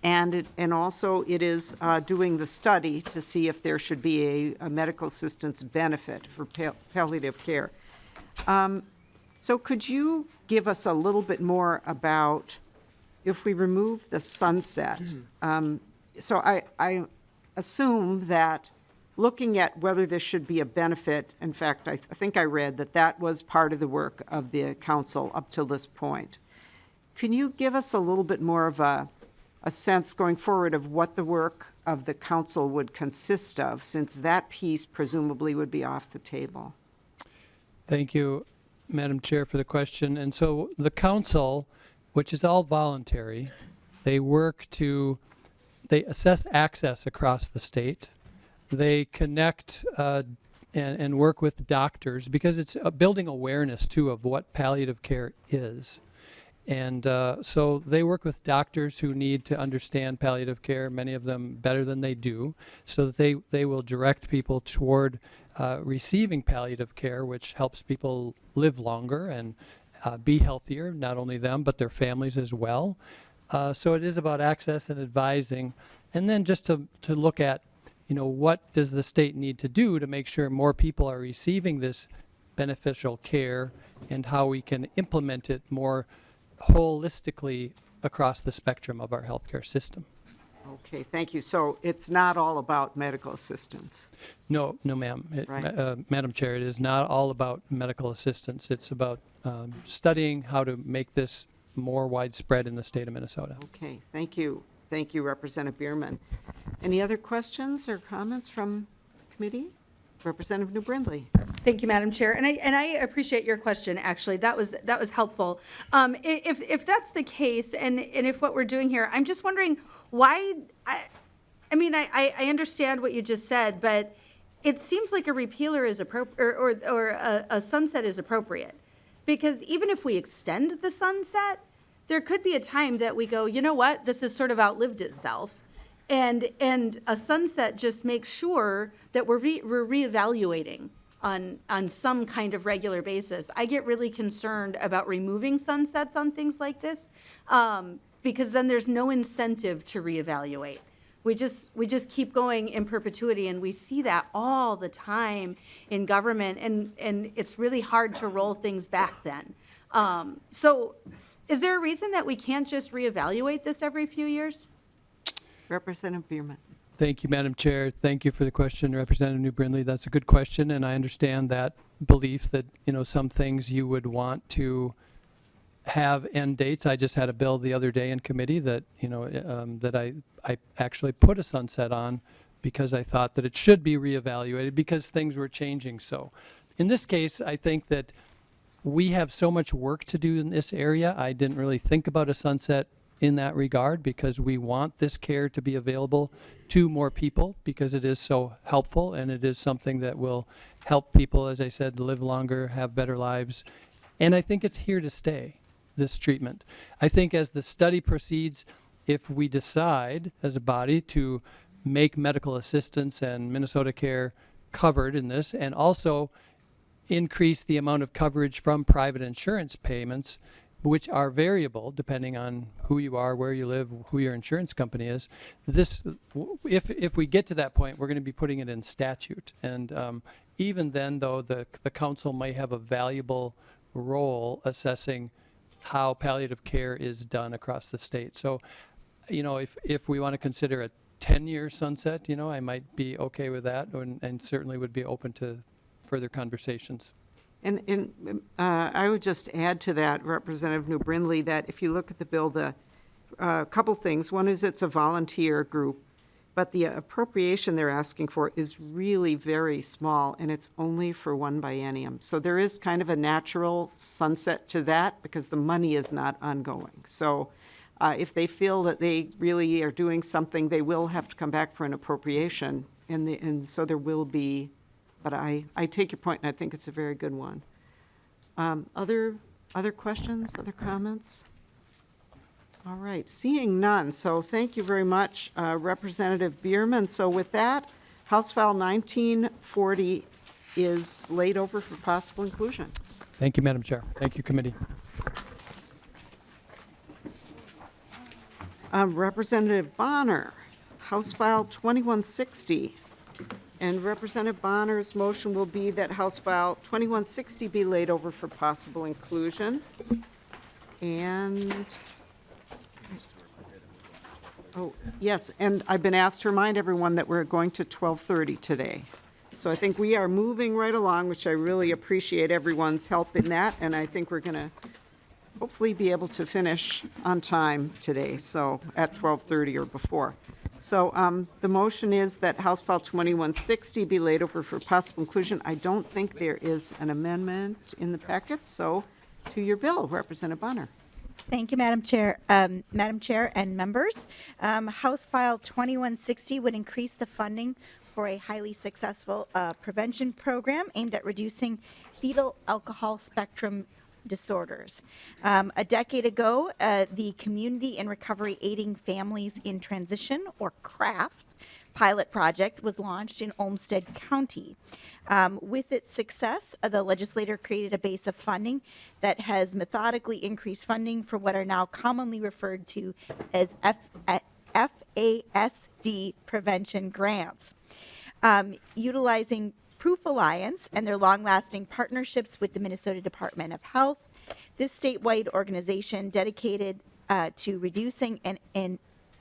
and also it is doing the study to see if there should be a medical assistance benefit for palliative care. So could you give us a little bit more about if we remove the sunset? So I assume that looking at whether this should be a benefit, in fact, I think I read that was part of the work of the council up till this point. Can you give us a little bit more of a sense going forward of what the work of the council would consist of, since that piece presumably would be off the table? Thank you, Madam Chair, for the question. And so the council, which is all voluntary, they assess access across the state. They connect and work with doctors because it's building awareness, too, of what palliative care is. And so they work with doctors who need to understand palliative care, many of them better than they do, so that they will direct people toward receiving palliative care, which helps people live longer and be healthier, not only them, but their families as well. So it is about access and advising. And then just to look at, what does the state need to do to make sure more people are receiving this beneficial care and how we can implement it more holistically across the spectrum of our healthcare system. Okay, thank you. So it's not all about medical assistance? No, ma'am. Right. Madam Chair, it is not all about medical assistance. It's about studying how to make this more widespread in the state of Minnesota. Okay, thank you. Thank you, Representative Bierman. Any other questions or comments from the committee? Representative New Brindley. Thank you, Madam Chair. And I appreciate your question, actually. That was helpful. If that's the case, and if what we're doing here, I'm just wondering why, I understand what you just said, but it seems like a repealer is appropriate, or a sunset is appropriate. Because even if we extend the sunset, there could be a time that we go, you know what, this has sort of outlived itself. And a sunset just makes sure that we're reevaluating on some kind of regular basis. I get really concerned about removing sunsets on things like this, because then there's no incentive to reevaluate. We just keep going in perpetuity, and we see that all the time in government, and it's really hard to roll things back then. So is there a reason that we can't just reevaluate this every few years? Representative Bierman. Thank you, Madam Chair. Thank you for the question, Representative New Brindley. That's a good question, and I understand that belief that, some things you would want to have end dates. I just had a bill the other day in committee that, that I actually put a sunset on because I thought that it should be reevaluated because things were changing. So in this case, I think that we have so much work to do in this area. I didn't really think about a sunset in that regard because we want this care to be available to more people because it is so helpful and it is something that will help people, as I said, live longer, have better lives. And I think it's here to stay, this treatment. I think as the study proceeds, if we decide as a body to make medical assistance and Minnesota Care covered in this and also increase the amount of coverage from private insurance payments, which are variable depending on who you are, where you live, who your insurance company is. If we get to that point, we're going to be putting it in statute. And even then, though, the council may have a valuable role assessing how palliative care is done across the state. So, if we want to consider a 10-year sunset, I might be okay with that and certainly would be open to further conversations. And I would just add to that, Representative New Brindley, that if you look at the bill, a couple things. One is it's a volunteer group, but the appropriation they're asking for is really very small, and it's only for one biennium. So there is kind of a natural sunset to that because the money is not ongoing. So if they feel that they really are doing something, they will have to come back for an appropriation, and so there will be. But I take your point, and I think it's a very good one. Other questions, other comments? All right, seeing none, so thank you very much, Representative Bierman. So with that, House File 1940 is laid over for possible inclusion. Thank you, Madam Chair. Thank you, committee. Representative Bahner, House File 2160. And Representative Bahner's motion will be that House File 2160 be laid over for possible inclusion. And, oh, yes, and I've been asked to remind everyone that we're going to 12:30 today. So I think we are moving right along, which I really appreciate everyone's help in that, and I think we're going to hopefully be able to finish on time today, so at 12:30 or before. So the motion is that House File 2160 be laid over for possible inclusion. I don't think there is an amendment in the packet, so to your bill, Representative Bahner. Thank you, Madam Chair. Madam Chair and members, House File 2160 would increase the funding for a highly successful prevention program aimed at reducing fetal alcohol spectrum disorders. A decade ago, the Community in Recovery Aiding Families in Transition, or CRAFT, pilot project was launched in Olmsted County. With its success, the legislator created a base of funding that has methodically increased funding for what are now commonly referred to as FASD prevention grants. Utilizing Proof Alliance and their long-lasting partnerships with the Minnesota Department of Health, this statewide organization dedicated to reducing and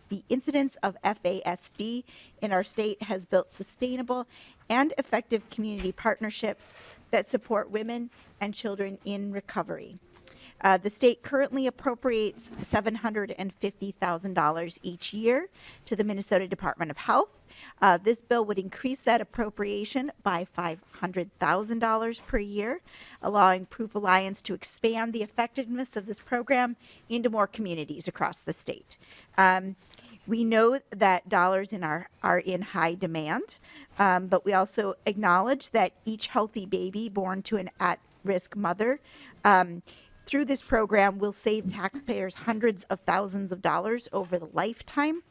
the incidence of FASD in our state has built sustainable and effective community partnerships that support women and children in recovery. The state currently appropriates $750,000 each year to the Minnesota Department of Health. This bill would increase that appropriation by $500,000 per year, allowing Proof Alliance to expand the effectiveness of this program into more communities across the state. We know that dollars are in high demand, but we also acknowledge that each healthy baby born to an at-risk mother through this program will save taxpayers hundreds of thousands of dollars over the lifetime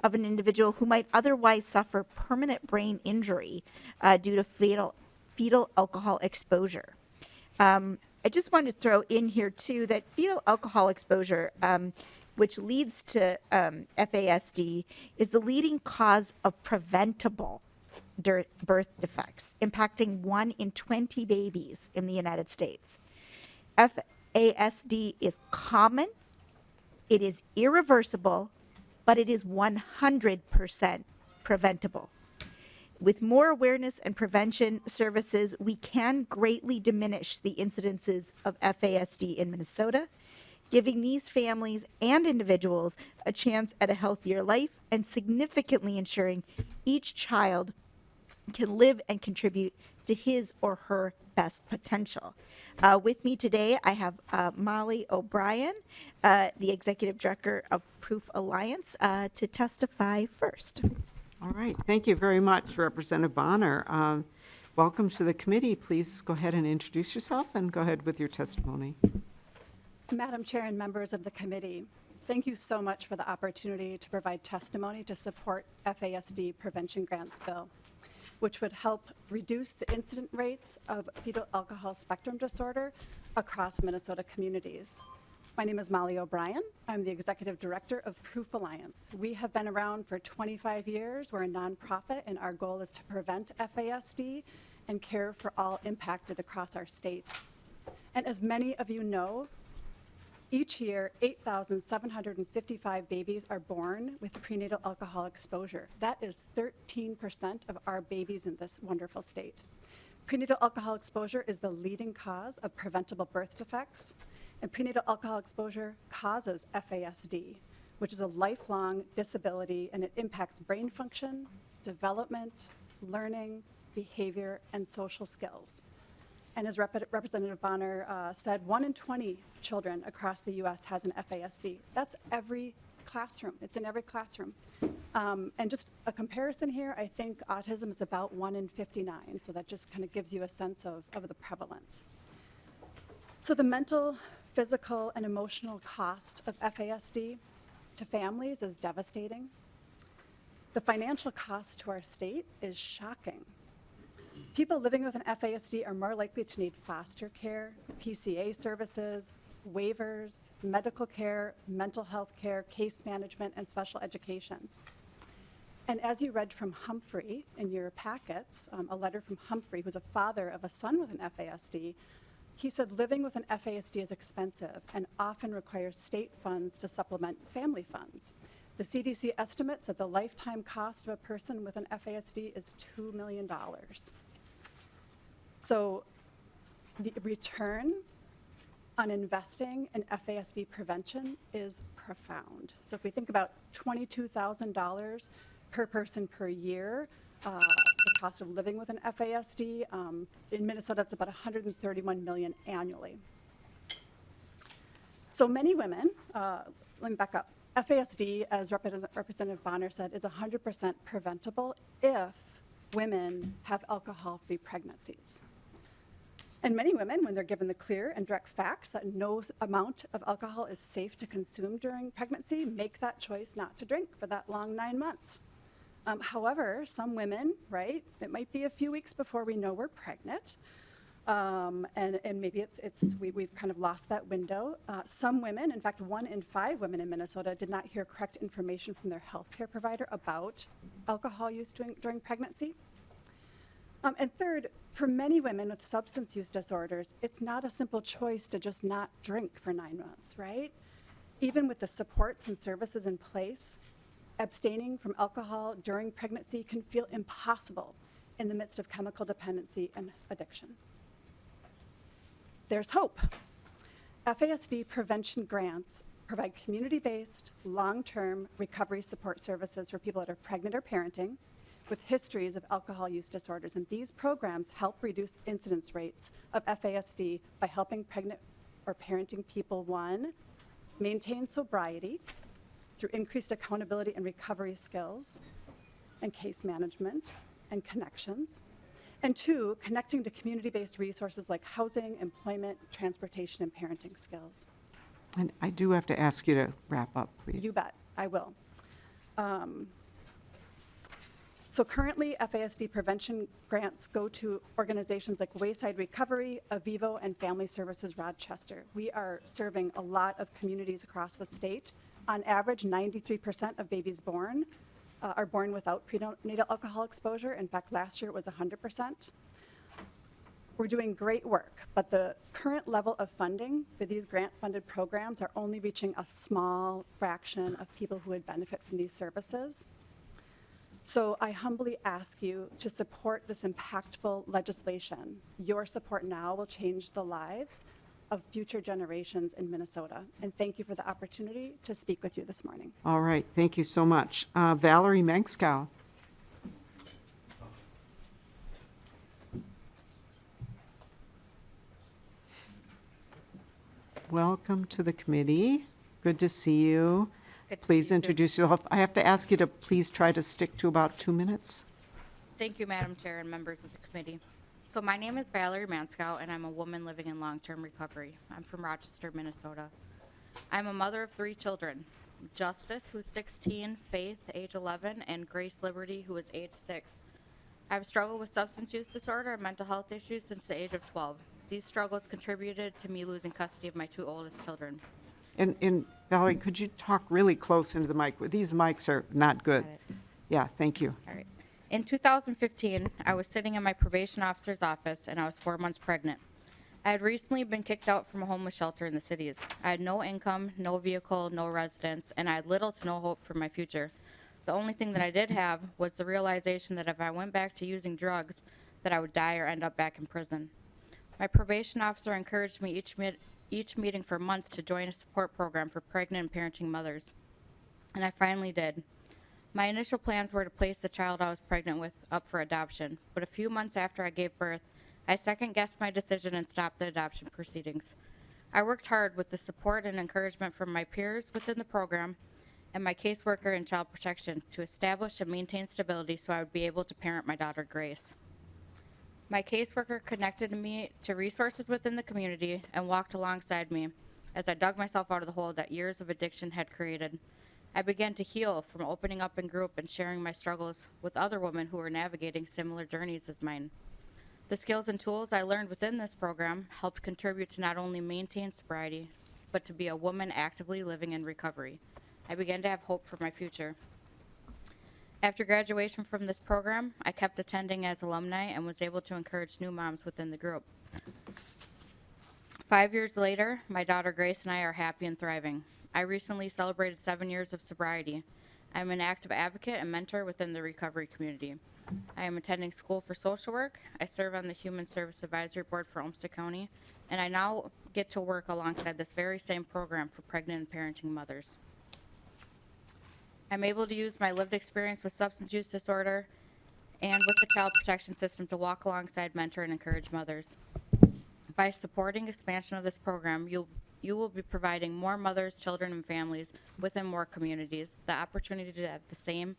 of an individual who might otherwise suffer permanent brain injury due to fetal alcohol exposure. I just wanted to throw in here too that fetal alcohol exposure, which leads to FASD, is the leading cause of preventable birth defects, impacting 1 in 20 babies in the United States. FASD is common, it is irreversible, but it is 100% preventable. With more awareness and prevention services, we can greatly diminish the incidences of FASD in Minnesota, giving these families and individuals a chance at a healthier life and significantly ensuring each child can live and contribute to his or her best potential. With me today, I have Molly O'Brien, the Executive Director of Proof Alliance, to testify first. All right, thank you very much, Representative Bahner. Welcome to the committee. Please go ahead and introduce yourself and go ahead with your testimony. Madam Chair and members of the committee, thank you so much for the opportunity to provide testimony to support FASD Prevention Grants Bill, which would help reduce the incident rates of fetal alcohol spectrum disorder across Minnesota communities. My name is Molly O'Brien. I'm the Executive Director of Proof Alliance. We have been around for 25 years. We're a nonprofit, and our goal is to prevent FASD and care for all impacted across our state. And as many of you know, each year, 8,755 babies are born with prenatal alcohol exposure. That is 13% of our babies in this wonderful state. Prenatal alcohol exposure is the leading cause of preventable birth defects, and prenatal alcohol exposure causes FASD, which is a lifelong disability, and it impacts brain function, development, learning, behavior, and social skills. And as Representative Bahner said, 1 in 20 children across the U.S. has an FASD. That's every classroom. It's in every classroom. And just a comparison here, I think autism is about 1 in 59. So that just kind of gives you a sense of the prevalence. So the mental, physical, and emotional cost of FASD to families is devastating. The financial cost to our state is shocking. People living with an FASD are more likely to need foster care, PCA services, waivers, medical care, mental health care, case management, and special education. And as you read from Humphrey in your packets, a letter from Humphrey, who's a father of a son with an FASD, he said living with an FASD is expensive and often requires state funds to supplement family funds. The CDC estimates that the lifetime cost of a person with an FASD is $2 million. So the return on investing in FASD prevention is profound. So if we think about $22,000 per person per year. The cost of living with an FASD, in Minnesota, it's about $131 million annually. So many women, let me back up. FASD, as Representative Bahner said, is 100% preventable if women have alcohol-free pregnancies. And many women, when they're given the clear and direct facts that no amount of alcohol is safe to consume during pregnancy, make that choice not to drink for that long 9 months. However, some women, right, it might be a few weeks before we know we're pregnant, and maybe we've kind of lost that window. Some women, in fact, 1 in 5 women in Minnesota did not hear correct information from their healthcare provider about alcohol use during pregnancy. And third, for many women with substance use disorders, it's not a simple choice to just not drink for 9 months, right? Even with the supports and services in place, abstaining from alcohol during pregnancy can feel impossible in the midst of chemical dependency and addiction. There's hope. FASD prevention grants provide community-based, long-term recovery support services for people that are pregnant or parenting with histories of alcohol use disorders. And these programs help reduce incidence rates of FASD by helping pregnant or parenting people, 1, maintain sobriety through increased accountability and recovery skills and case management and connections. And 2, connecting to community-based resources like housing, employment, transportation, and parenting skills. And I do have to ask you to wrap up, please. You bet, I will. So currently, FASD prevention grants go to organizations like Wayside Recovery, Avivo, and Family Services Rochester. We are serving a lot of communities across the state. On average, 93% of babies born are born without prenatal alcohol exposure. In fact, last year it was 100%. We're doing great work, but the current level of funding for these grant-funded programs are only reaching a small fraction of people who would benefit from these services. So I humbly ask you to support this impactful legislation. Your support now will change the lives of future generations in Minnesota. And thank you for the opportunity to speak with you this morning. All right, thank you so much. Valerie Mengskow. Welcome to the committee. Good to see you. Good to Please see you, too. introduce yourself. I have to ask you to please try to stick to about 2 minutes. Thank you, Madam Chair and members of the committee. So my name is Valerie Manskow, and I'm a woman living in long-term recovery. I'm from Rochester, Minnesota. I'm a mother of 3 children, Justice, who's 16, Faith, age 11, and Grace Liberty, who is age 6. I've struggled with substance use disorder and mental health issues since the age of 12. These struggles contributed to me losing custody of my 2 oldest children. And Valerie, could you talk really close into the mic? These mics are not good. Got it. Yeah, thank you. All right. In 2015, I was sitting in my probation officer's office, and I was 4 months pregnant. I had recently been kicked out from a homeless shelter in the cities. I had no income, no vehicle, no residence, and I had little to no hope for my future. The only thing that I did have was the realization that if I went back to using drugs, that I would die or end up back in prison. My probation officer encouraged me each meeting for months to join a support program for pregnant and parenting mothers, and I finally did. My initial plans were to place the child I was pregnant with up for adoption, but a few months after I gave birth, I second-guessed my decision and stopped the adoption proceedings. I worked hard with the support and encouragement from my peers within the program and my caseworker in child protection to establish and maintain stability so I would be able to parent my daughter, Grace. My caseworker connected me to resources within the community and walked alongside me as I dug myself out of the hole that years of addiction had created. I began to heal from opening up in group and sharing my struggles with other women who were navigating similar journeys as mine. The skills and tools I learned within this program helped contribute to not only maintain sobriety, but to be a woman actively living in recovery. I began to have hope for my future. After graduation from this program, I kept attending as alumni and was able to encourage new moms within the group. 5 years later, my daughter Grace and I are happy and thriving. I recently celebrated 7 years of sobriety. I'm an active advocate and mentor within the recovery community. I am attending school for social work. I serve on the Human Service Advisory Board for Olmsted County, and I now get to work alongside this very same program for pregnant and parenting mothers. I'm able to use my lived experience with substance use disorder and with the child protection system to walk alongside, mentor, and encourage mothers. By supporting expansion of this program, you will be providing more mothers, children, and families within more communities the opportunity to have the same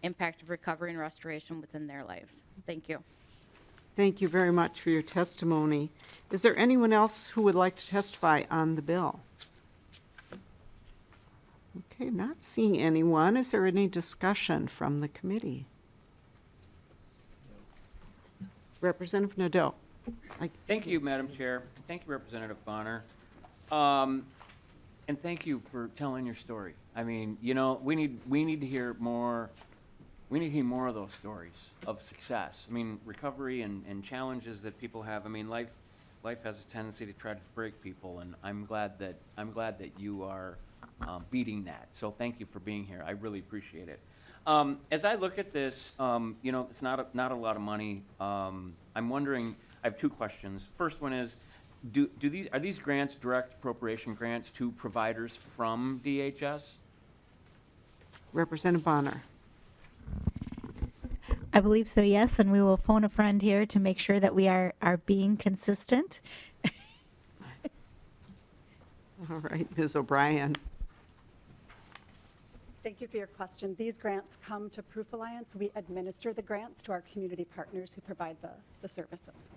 impact of recovery and restoration within their lives. Thank you. Thank you very much for your testimony. Is there anyone else who would like to testify on the bill? Okay, not seeing anyone. Is there any discussion from the committee? Representative Nadeau. Thank you, Madam Chair. Thank you, Representative Bahner. And thank you for telling your story. I mean, you know, we need to hear more. We need to hear more of those stories of success. I mean, recovery and challenges that people have. I mean, life has a tendency to try to break people, and I'm glad that you are beating that. So thank you for being here. I really appreciate it. As I look at this, you know, it's not a lot of money. I'm wondering. I have two questions. First one is, are these grants direct appropriation grants to providers from DHS? Representative Bahner. I believe so, yes, and we will phone a friend here to make sure that we are being consistent. All right, Ms. O'Brien. Thank you for your question. These grants come to Proof Alliance. We administer the grants to our community partners who provide the services.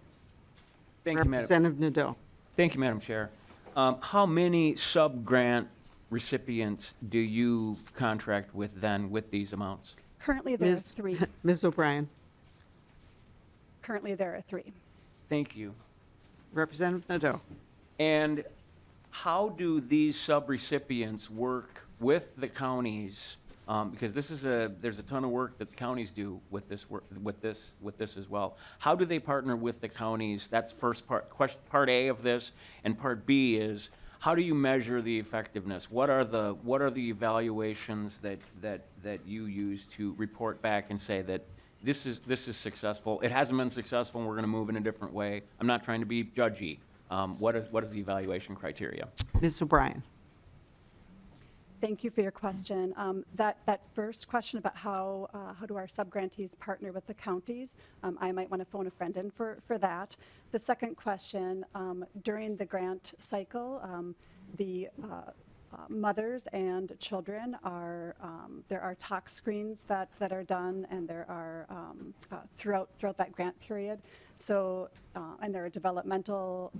Thank you, Madam. Representative Nadeau. Thank you, Madam Chair. How many sub-grant recipients do you contract with then with these amounts? Currently, there are 3. Ms. O'Brien. Currently, there are 3. Thank you. Representative Nadeau. And how do these sub-recipients work with the counties? Because there's a ton of work that the counties do with this work, with this as well. How do they partner with the counties? That's first part. Part A of this, and part B is, how do you measure the effectiveness? What are the evaluations that you use to report back and say that this is successful? It hasn't been successful, and we're going to move in a different way. I'm not trying to be judgy. What is the evaluation criteria? Ms. O'Brien. Thank you for your question. That first question about how do our subgrantees partner with the counties, I might want to phone a friend in for that. The second question, during the grant cycle, the mothers and children are, there are tox screens that are done, and there are throughout that grant period. So, and there are developmental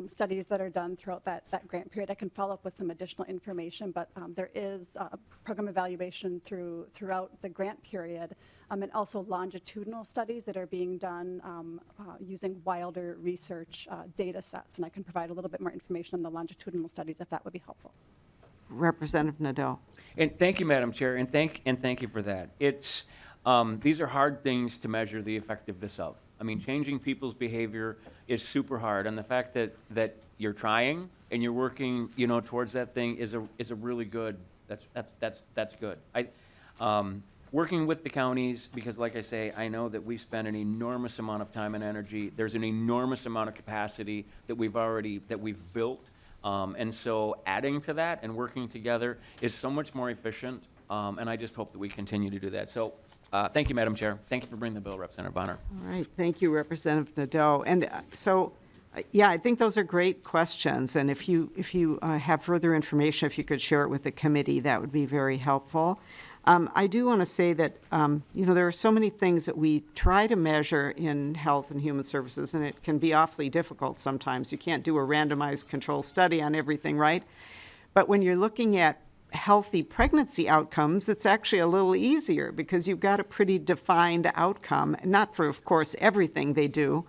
studies that are done throughout that grant period. I can follow up with some additional information, but there is program evaluation throughout the grant period, and also longitudinal studies that are being done using wilder research data sets. And I can provide a little bit more information on the longitudinal studies if that would be helpful. Representative Nadeau. And thank you, Madam Chair, and thank you for that. It's these are hard things to measure the effectiveness of. I mean, changing people's behavior is super hard, and the fact that you're trying and you're working, you know, towards that thing is a really good. That's good. Working with the counties, because like I say, I know that we've spent an enormous amount of time and energy. There's an enormous amount of capacity that we've built, and so adding to that and working together is so much more efficient. And I just hope that we continue to do that. So. Thank you, Madam Chair. Thank you for bringing the bill, Representative Bahner. All right, thank you, Representative Nadeau. And yeah, I think those are great questions. And if you have further information, if you could share it with the committee, that would be very helpful. I do want to say that, you know, there are so many things that we try to measure in health and human services, and it can be awfully difficult sometimes. You can't do a randomized control study on everything, right? But when you're looking at healthy pregnancy outcomes, it's actually a little easier because you've got a pretty defined outcome, not for, of course, everything they do,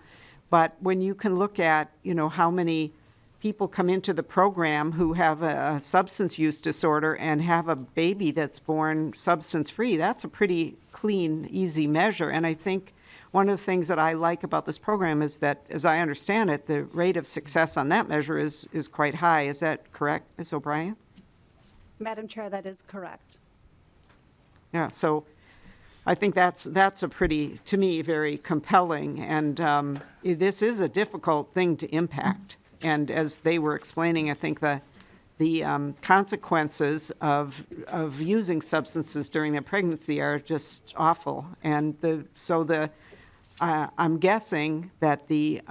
but when you can look at, you know, how many people come into the program who have a substance use disorder and have a baby that's born substance-free, that's a pretty clean, easy measure. And I think one of the things that I like about this program is that, as I understand it, the rate of success on that measure is quite high. Is that correct, Ms. O'Brien? Madam Chair, that is correct. Yeah, so I think that's a pretty, to me, very compelling, and this is a difficult thing to impact. And as they were explaining, I think the the consequences of using substances during their pregnancy are just awful. And I'm guessing that the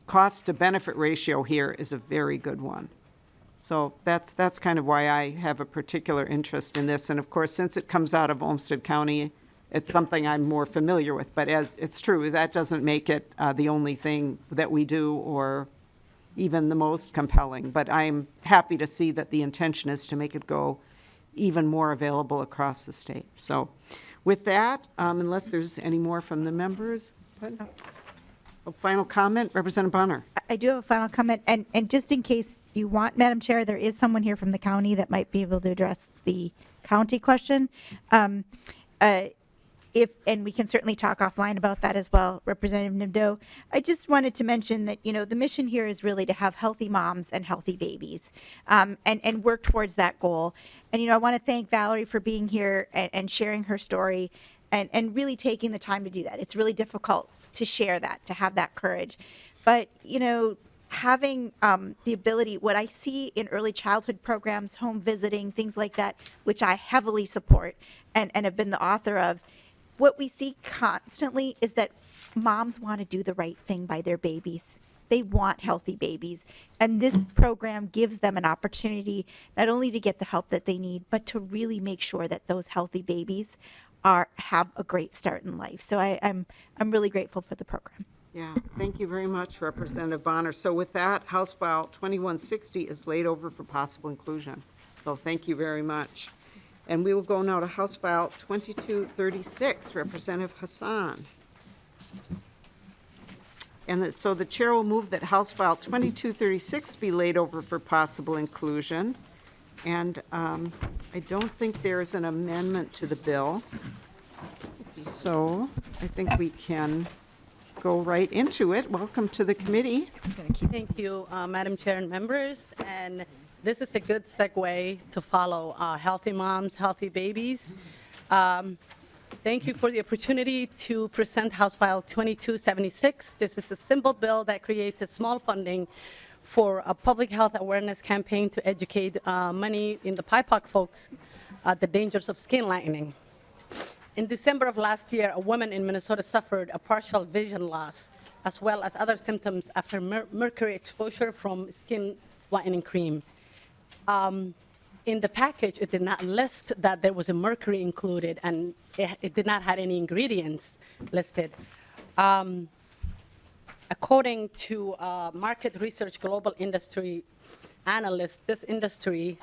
cost to benefit ratio here is a very good one. So that's kind of why I have a particular interest in this. And of course, since it comes out of Olmsted County, it's something I'm more familiar with. But as it's true, that doesn't make it the only thing that we do or even the most compelling. But I'm happy to see that the intention is to make it go even more available across the state. So with that, unless there's any more from the members, a final comment, Representative Bahner. I do have a final comment, and just in case you want, Madam Chair, there is someone here from the county that might be able to address the county question. And we can certainly talk offline about that as well, Representative Nadeau. I just wanted to mention that, the mission here is really to have healthy moms and healthy babies, and work towards that goal. And, I want to thank Valerie for being here and sharing her story and really taking the time to do that. It's really difficult to share that, to have that courage. But, having the ability, what I see in early childhood programs, home visiting, things like that, which I heavily support and have been the author of, what we see constantly is that moms want to do the right thing by their babies. They want healthy babies. And this program gives them an opportunity not only to get the help that they need, but to really make sure that those healthy babies have a great start in life. So I'm really grateful for the program. Yeah, thank you very much, Representative Bahner. So with that, House File 2160 is laid over for possible inclusion. So thank you very much. And we will go now to House File 2236, Representative Hassan. And so the chair will move that House File 2236 be laid over for possible inclusion. And I don't think there is an amendment to the bill. So I think we can go right into it. Welcome to the committee. Thank you, Madam Chair and members. And this is a good segue to follow healthy moms, healthy babies. Thank you for the opportunity to present House File 2276. This is a simple bill that creates a small funding for a public health awareness campaign to educate many in the BIPOC folks the dangers of skin lightening. In December of last year, a woman in Minnesota suffered a partial vision loss as well as other symptoms after mercury exposure from skin whitening cream. In the package, it did not list that there was a mercury included, and it did not have any ingredients listed. According to market research global industry analysts, this industry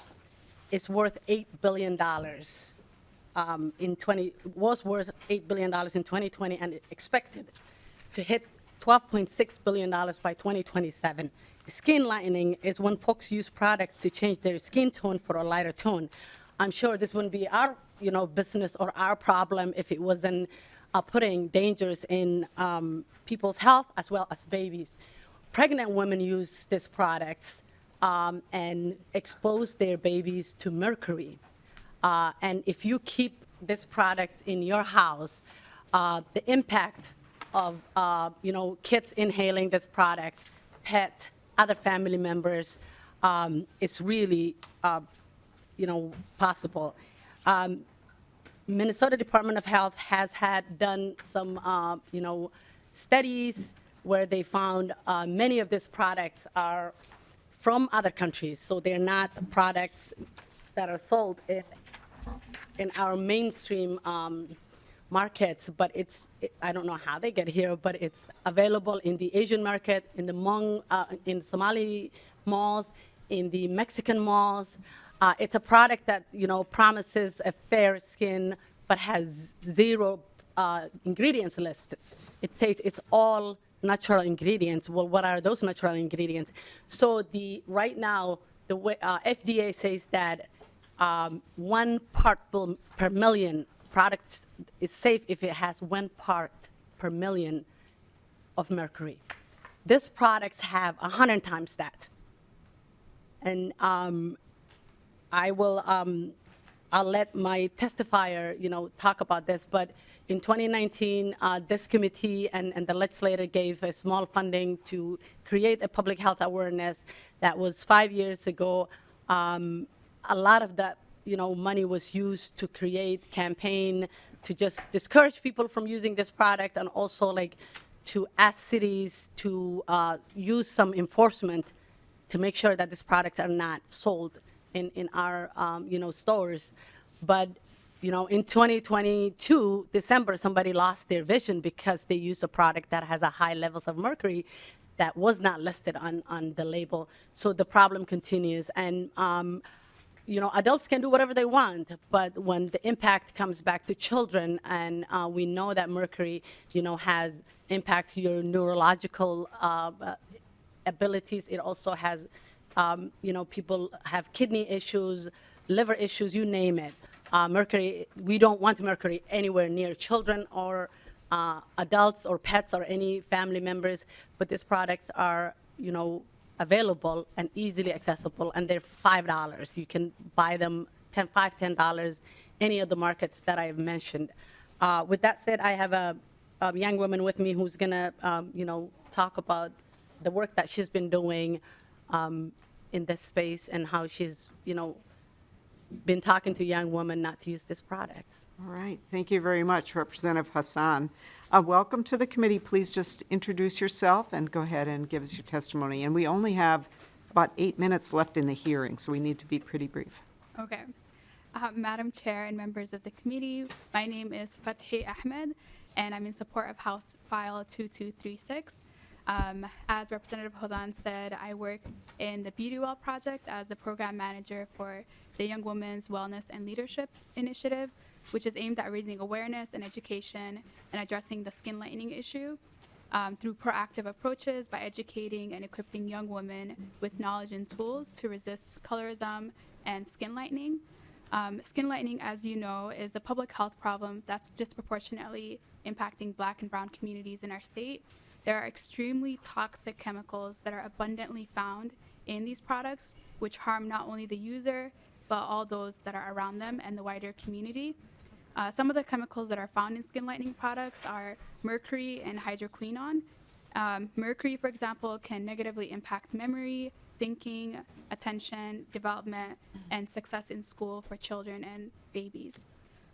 is worth $8 billion. Was worth $8 billion in 2020 and expected to hit $12.6 billion by 2027. Skin lightening is when folks use products to change their skin tone for a lighter tone. I'm sure this wouldn't be our business or our problem if it wasn't putting dangers in people's health as well as babies. Pregnant women use these products and expose their babies to mercury. And if you keep these products in your house, the impact of kids inhaling this product, pet, other family members, is really possible. Minnesota Department of Health has done some studies where they found many of these products are from other countries, so they're not products that are sold in our mainstream markets, but I don't know how they get here, but it's available in the Asian market, in the in Somali malls, in the Mexican malls. It's a product that promises a fair skin, but has zero ingredients listed. It says it's all natural ingredients. Well, what are those natural ingredients? So right now, the FDA says that 1 part per million products is safe if it has 1 part per million of mercury. These products have 100 times that. And I'll let my testifier, talk about this, but in 2019, this committee and the legislator gave a small funding to create a public health awareness that was 5 years ago. A lot of that, money was used to create campaign to just discourage people from using this product, and also like to ask cities to use some enforcement to make sure that these products are not sold in our, stores. But, in 2022, December, somebody lost their vision because they used a product that has a high levels of mercury that was not listed on the label. So the problem continues. And, adults can do whatever they want, but when the impact comes back to children, and we know that mercury, has impacts your neurological abilities. It also has, people have kidney issues, liver issues, you name it. Mercury, we don't want mercury anywhere near children or adults or pets or any family members, but these products are, available and easily accessible, and they're $5. You can buy them $10 any of the markets that I've mentioned. With that said, I have a young woman with me who's gonna, talk about the work that she's been doing in this space and how she's, been talking to young women not to use this product. All right, thank you very much, Representative Hassan. Welcome to the committee. Please just introduce yourself and go ahead and give us your testimony. And we only have about 8 minutes left in the hearing, so we need to be pretty brief. Okay. Madam Chair and members of the committee, my name is Fathi Ahmed, and I'm in support of House File 2236. As Representative Hodan said, I work in the Beauty Well Project as the program manager for the Young Women's Wellness and Leadership Initiative, which is aimed at raising awareness and education and addressing the skin lightening issue through proactive approaches by educating and equipping young women with knowledge and tools to resist colorism and skin lightening. Skin lightening, as you know, is a public health problem that's disproportionately impacting Black and Brown communities in our state. There are extremely toxic chemicals that are abundantly found in these products, which harm not only the user, but all those that are around them and the wider community. Some of the chemicals that are found in skin lightening products are mercury and hydroquinone. Mercury, for example, can negatively impact memory, thinking, attention, development, and success in school for children and babies.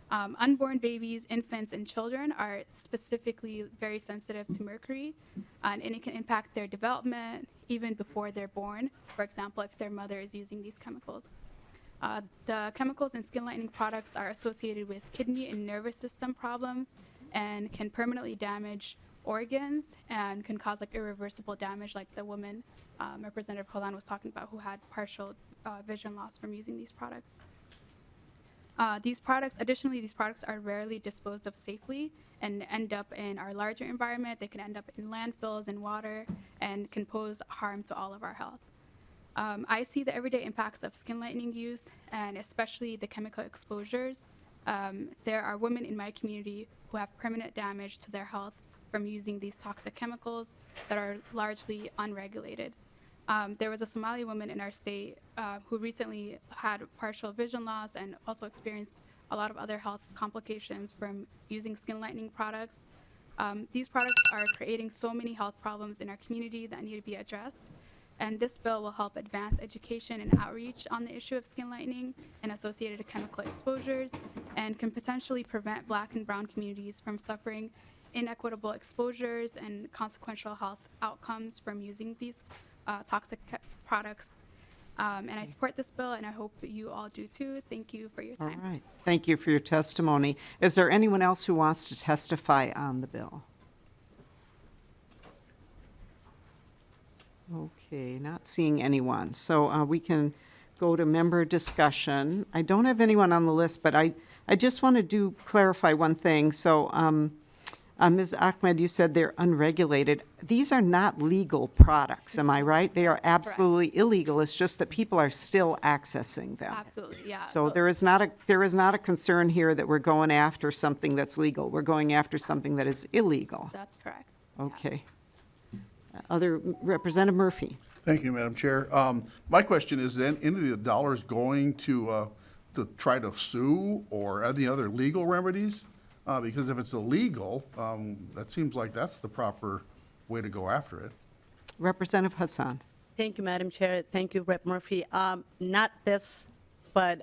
Unborn babies, infants, and children are specifically very sensitive to mercury, and it can impact their development even before they're born, for example, if their mother is using these chemicals. The chemicals in skin lightening products are associated with kidney and nervous system problems and can permanently damage organs and can cause like irreversible damage, like the woman Representative Hodan was talking about who had partial vision loss from using these products. Additionally, these products are rarely disposed of safely and end up in our larger environment. They can end up in landfills and water and can pose harm to all of our health. I see the everyday impacts of skin lightening use and especially the chemical exposures. There are women in my community who have permanent damage to their health from using these toxic chemicals that are largely unregulated. There was a Somali woman in our state who recently had partial vision loss and also experienced a lot of other health complications from using skin lightening products. These products are creating so many health problems in our community that need to be addressed. And this bill will help advance education and outreach on the issue of skin lightening and associated chemical exposures, and can potentially prevent Black and Brown communities from suffering inequitable exposures and consequential health outcomes from using these toxic products. And I support this bill, and I hope you all do too. Thank you for your time. All right. Thank you for your testimony. Is there anyone else who wants to testify on the bill? Okay, not seeing anyone. So we can go to member discussion. I don't have anyone on the list, but I just want to clarify one thing. So Ms. Ahmed, you said they're unregulated. These are not legal products, am I right? They are absolutely illegal. It's just that people are still accessing them. Absolutely, yeah. So there is not a concern here that we're going after something that's legal. We're going after something that is illegal. That's correct. Okay. Other Representative Murphy. Thank you, Madam Chair. My question is then, any of the dollars going to try to sue or any other legal remedies? Because if it's illegal, that seems like that's the proper way to go after it. Representative Hassan. Thank you, Madam Chair. Thank you, Rep. Murphy. Not this, but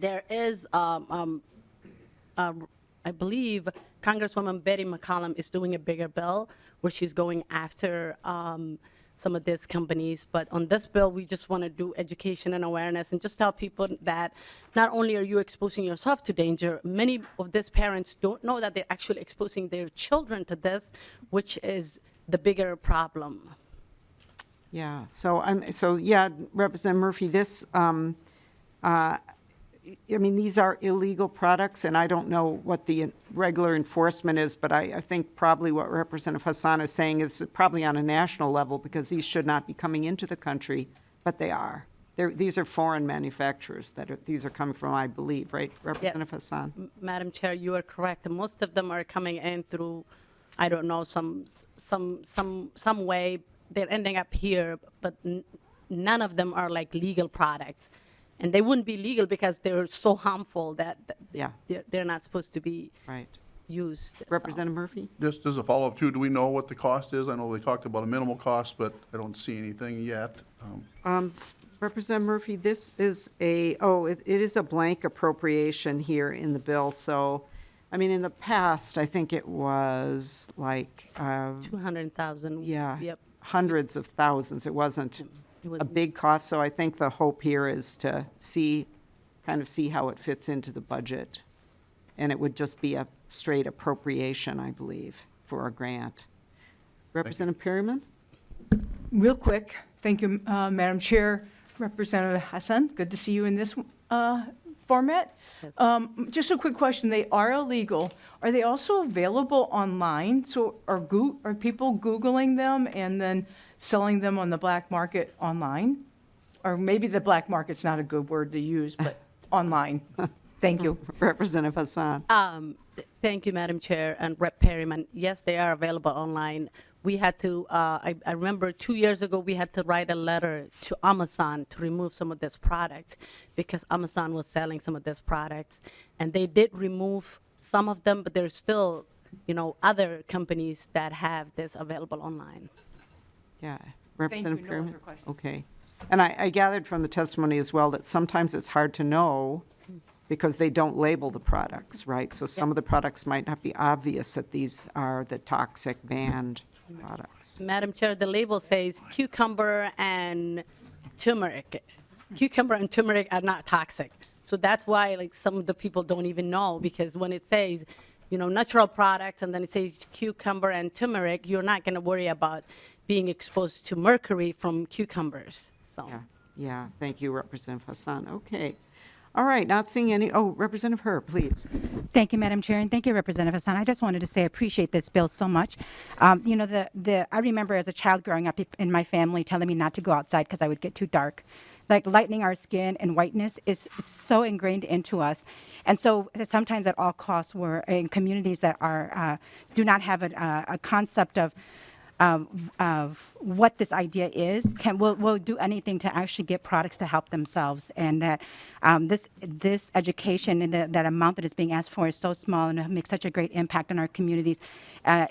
there is, I believe Congresswoman Betty McCollum is doing a bigger bill where she's going after some of these companies. But on this bill, we just want to do education and awareness and just tell people that not only are you exposing yourself to danger, many of these parents don't know that they're actually exposing their children to this, which is the bigger problem. Yeah, so yeah, Representative Murphy, this, I mean, these are illegal products, and I don't know what the regular enforcement is, but I think probably what Representative Hassan is saying is probably on a national level, because these should not be coming into the country, but they are. These are foreign manufacturers these are coming from, I believe, right, Representative Hassan? Madam Chair, you are correct. Most of them are coming in through, I don't know, some way. They're ending up here, but none of them are like legal products. And they wouldn't be legal because they're so harmful that they're not supposed to be used. Representative Murphy? Just as a follow-up too, do we know what the cost is? I know they talked about a minimal cost, but I don't see anything yet. Representative Murphy, this is it is a blank appropriation here in the bill. So, I mean, in the past, I think it was like 200,000. Yeah. Yep. Hundreds of thousands. It wasn't a big cost. So I think the hope here is to kind of see how it fits into the budget. And it would just be a straight appropriation, I believe, for a grant. Representative Bierman? Real quick, thank you, Madam Chair. Representative Hassan, good to see you in this format. Just a quick question, they are illegal. Are they also available online? So are people Googling them and then selling them on the black market online? Or maybe the black market's not a good word to use, but online. Thank you. Representative Hassan. Thank you, Madam Chair and Rep. Perryman. Yes, they are available online. We had to, I remember 2 years ago, we had to write a letter to Amazon to remove some of this product because Amazon was selling some of this products. And they did remove some of them, but there's still, other companies that have this available online. Yeah. Representative No other Bierman? questions. Okay. And I gathered from the testimony as well that sometimes it's hard to know because they don't label the products, right? So some of the products might not be obvious that these are the toxic banned products. Madam Chair, the label says cucumber and turmeric. Cucumber and turmeric are not toxic. So that's why some of the people don't even know, because when it says, natural products and then it says cucumber and turmeric, you're not going to worry about being exposed to mercury from cucumbers. So. Yeah, thank you, Representative Hassan. Okay. All right, not seeing any, Representative Herr, please. Thank you, Madam Chair, and thank you, Representative Hassan. I just wanted to say I appreciate this bill so much. I remember as a child growing up in my family telling me not to go outside because I would get too dark. Like lightening our skin and whiteness is so ingrained into us. And so sometimes at all costs we're in communities that are do not have a concept of what this idea is, will do anything to actually get products to help themselves, and that this education and that amount that is being asked for is so small and it makes such a great impact on our communities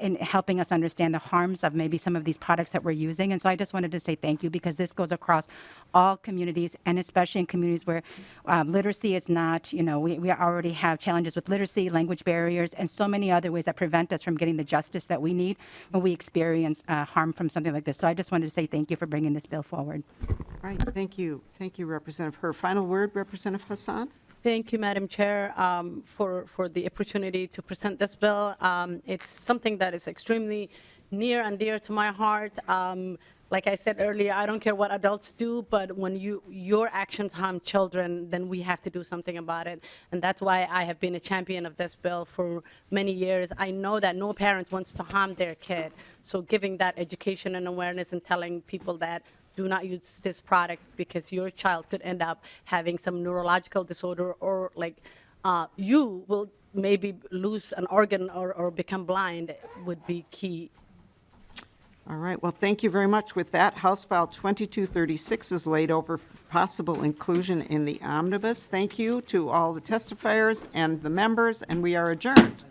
in helping us understand the harms of maybe some of these products that we're using. And so I just wanted to say thank you, because this goes across all communities, and especially in communities where literacy is not, we already have challenges with literacy, language barriers, and so many other ways that prevent us from getting the justice that we need when we experience harm from something like this. So I just wanted to say thank you for bringing this bill forward. All right, thank you. Thank you, Representative Herr. Final word, Representative Hassan? Thank you, Madam Chair, for the opportunity to present this bill. It's something that is extremely near and dear to my heart. Like I said earlier, I don't care what adults do, but when your actions harm children, then we have to do something about it. And that's why I have been a champion of this bill for many years. I know that no parent wants to harm their kid. So giving that education and awareness and telling people that do not use this product because your child could end up having some neurological disorder, or you will maybe lose an organ or become blind would be key. All right, well, thank you very much. With that, House File 2236 is laid over for possible inclusion in the omnibus. Thank you to all the testifiers and the members, and we are adjourned.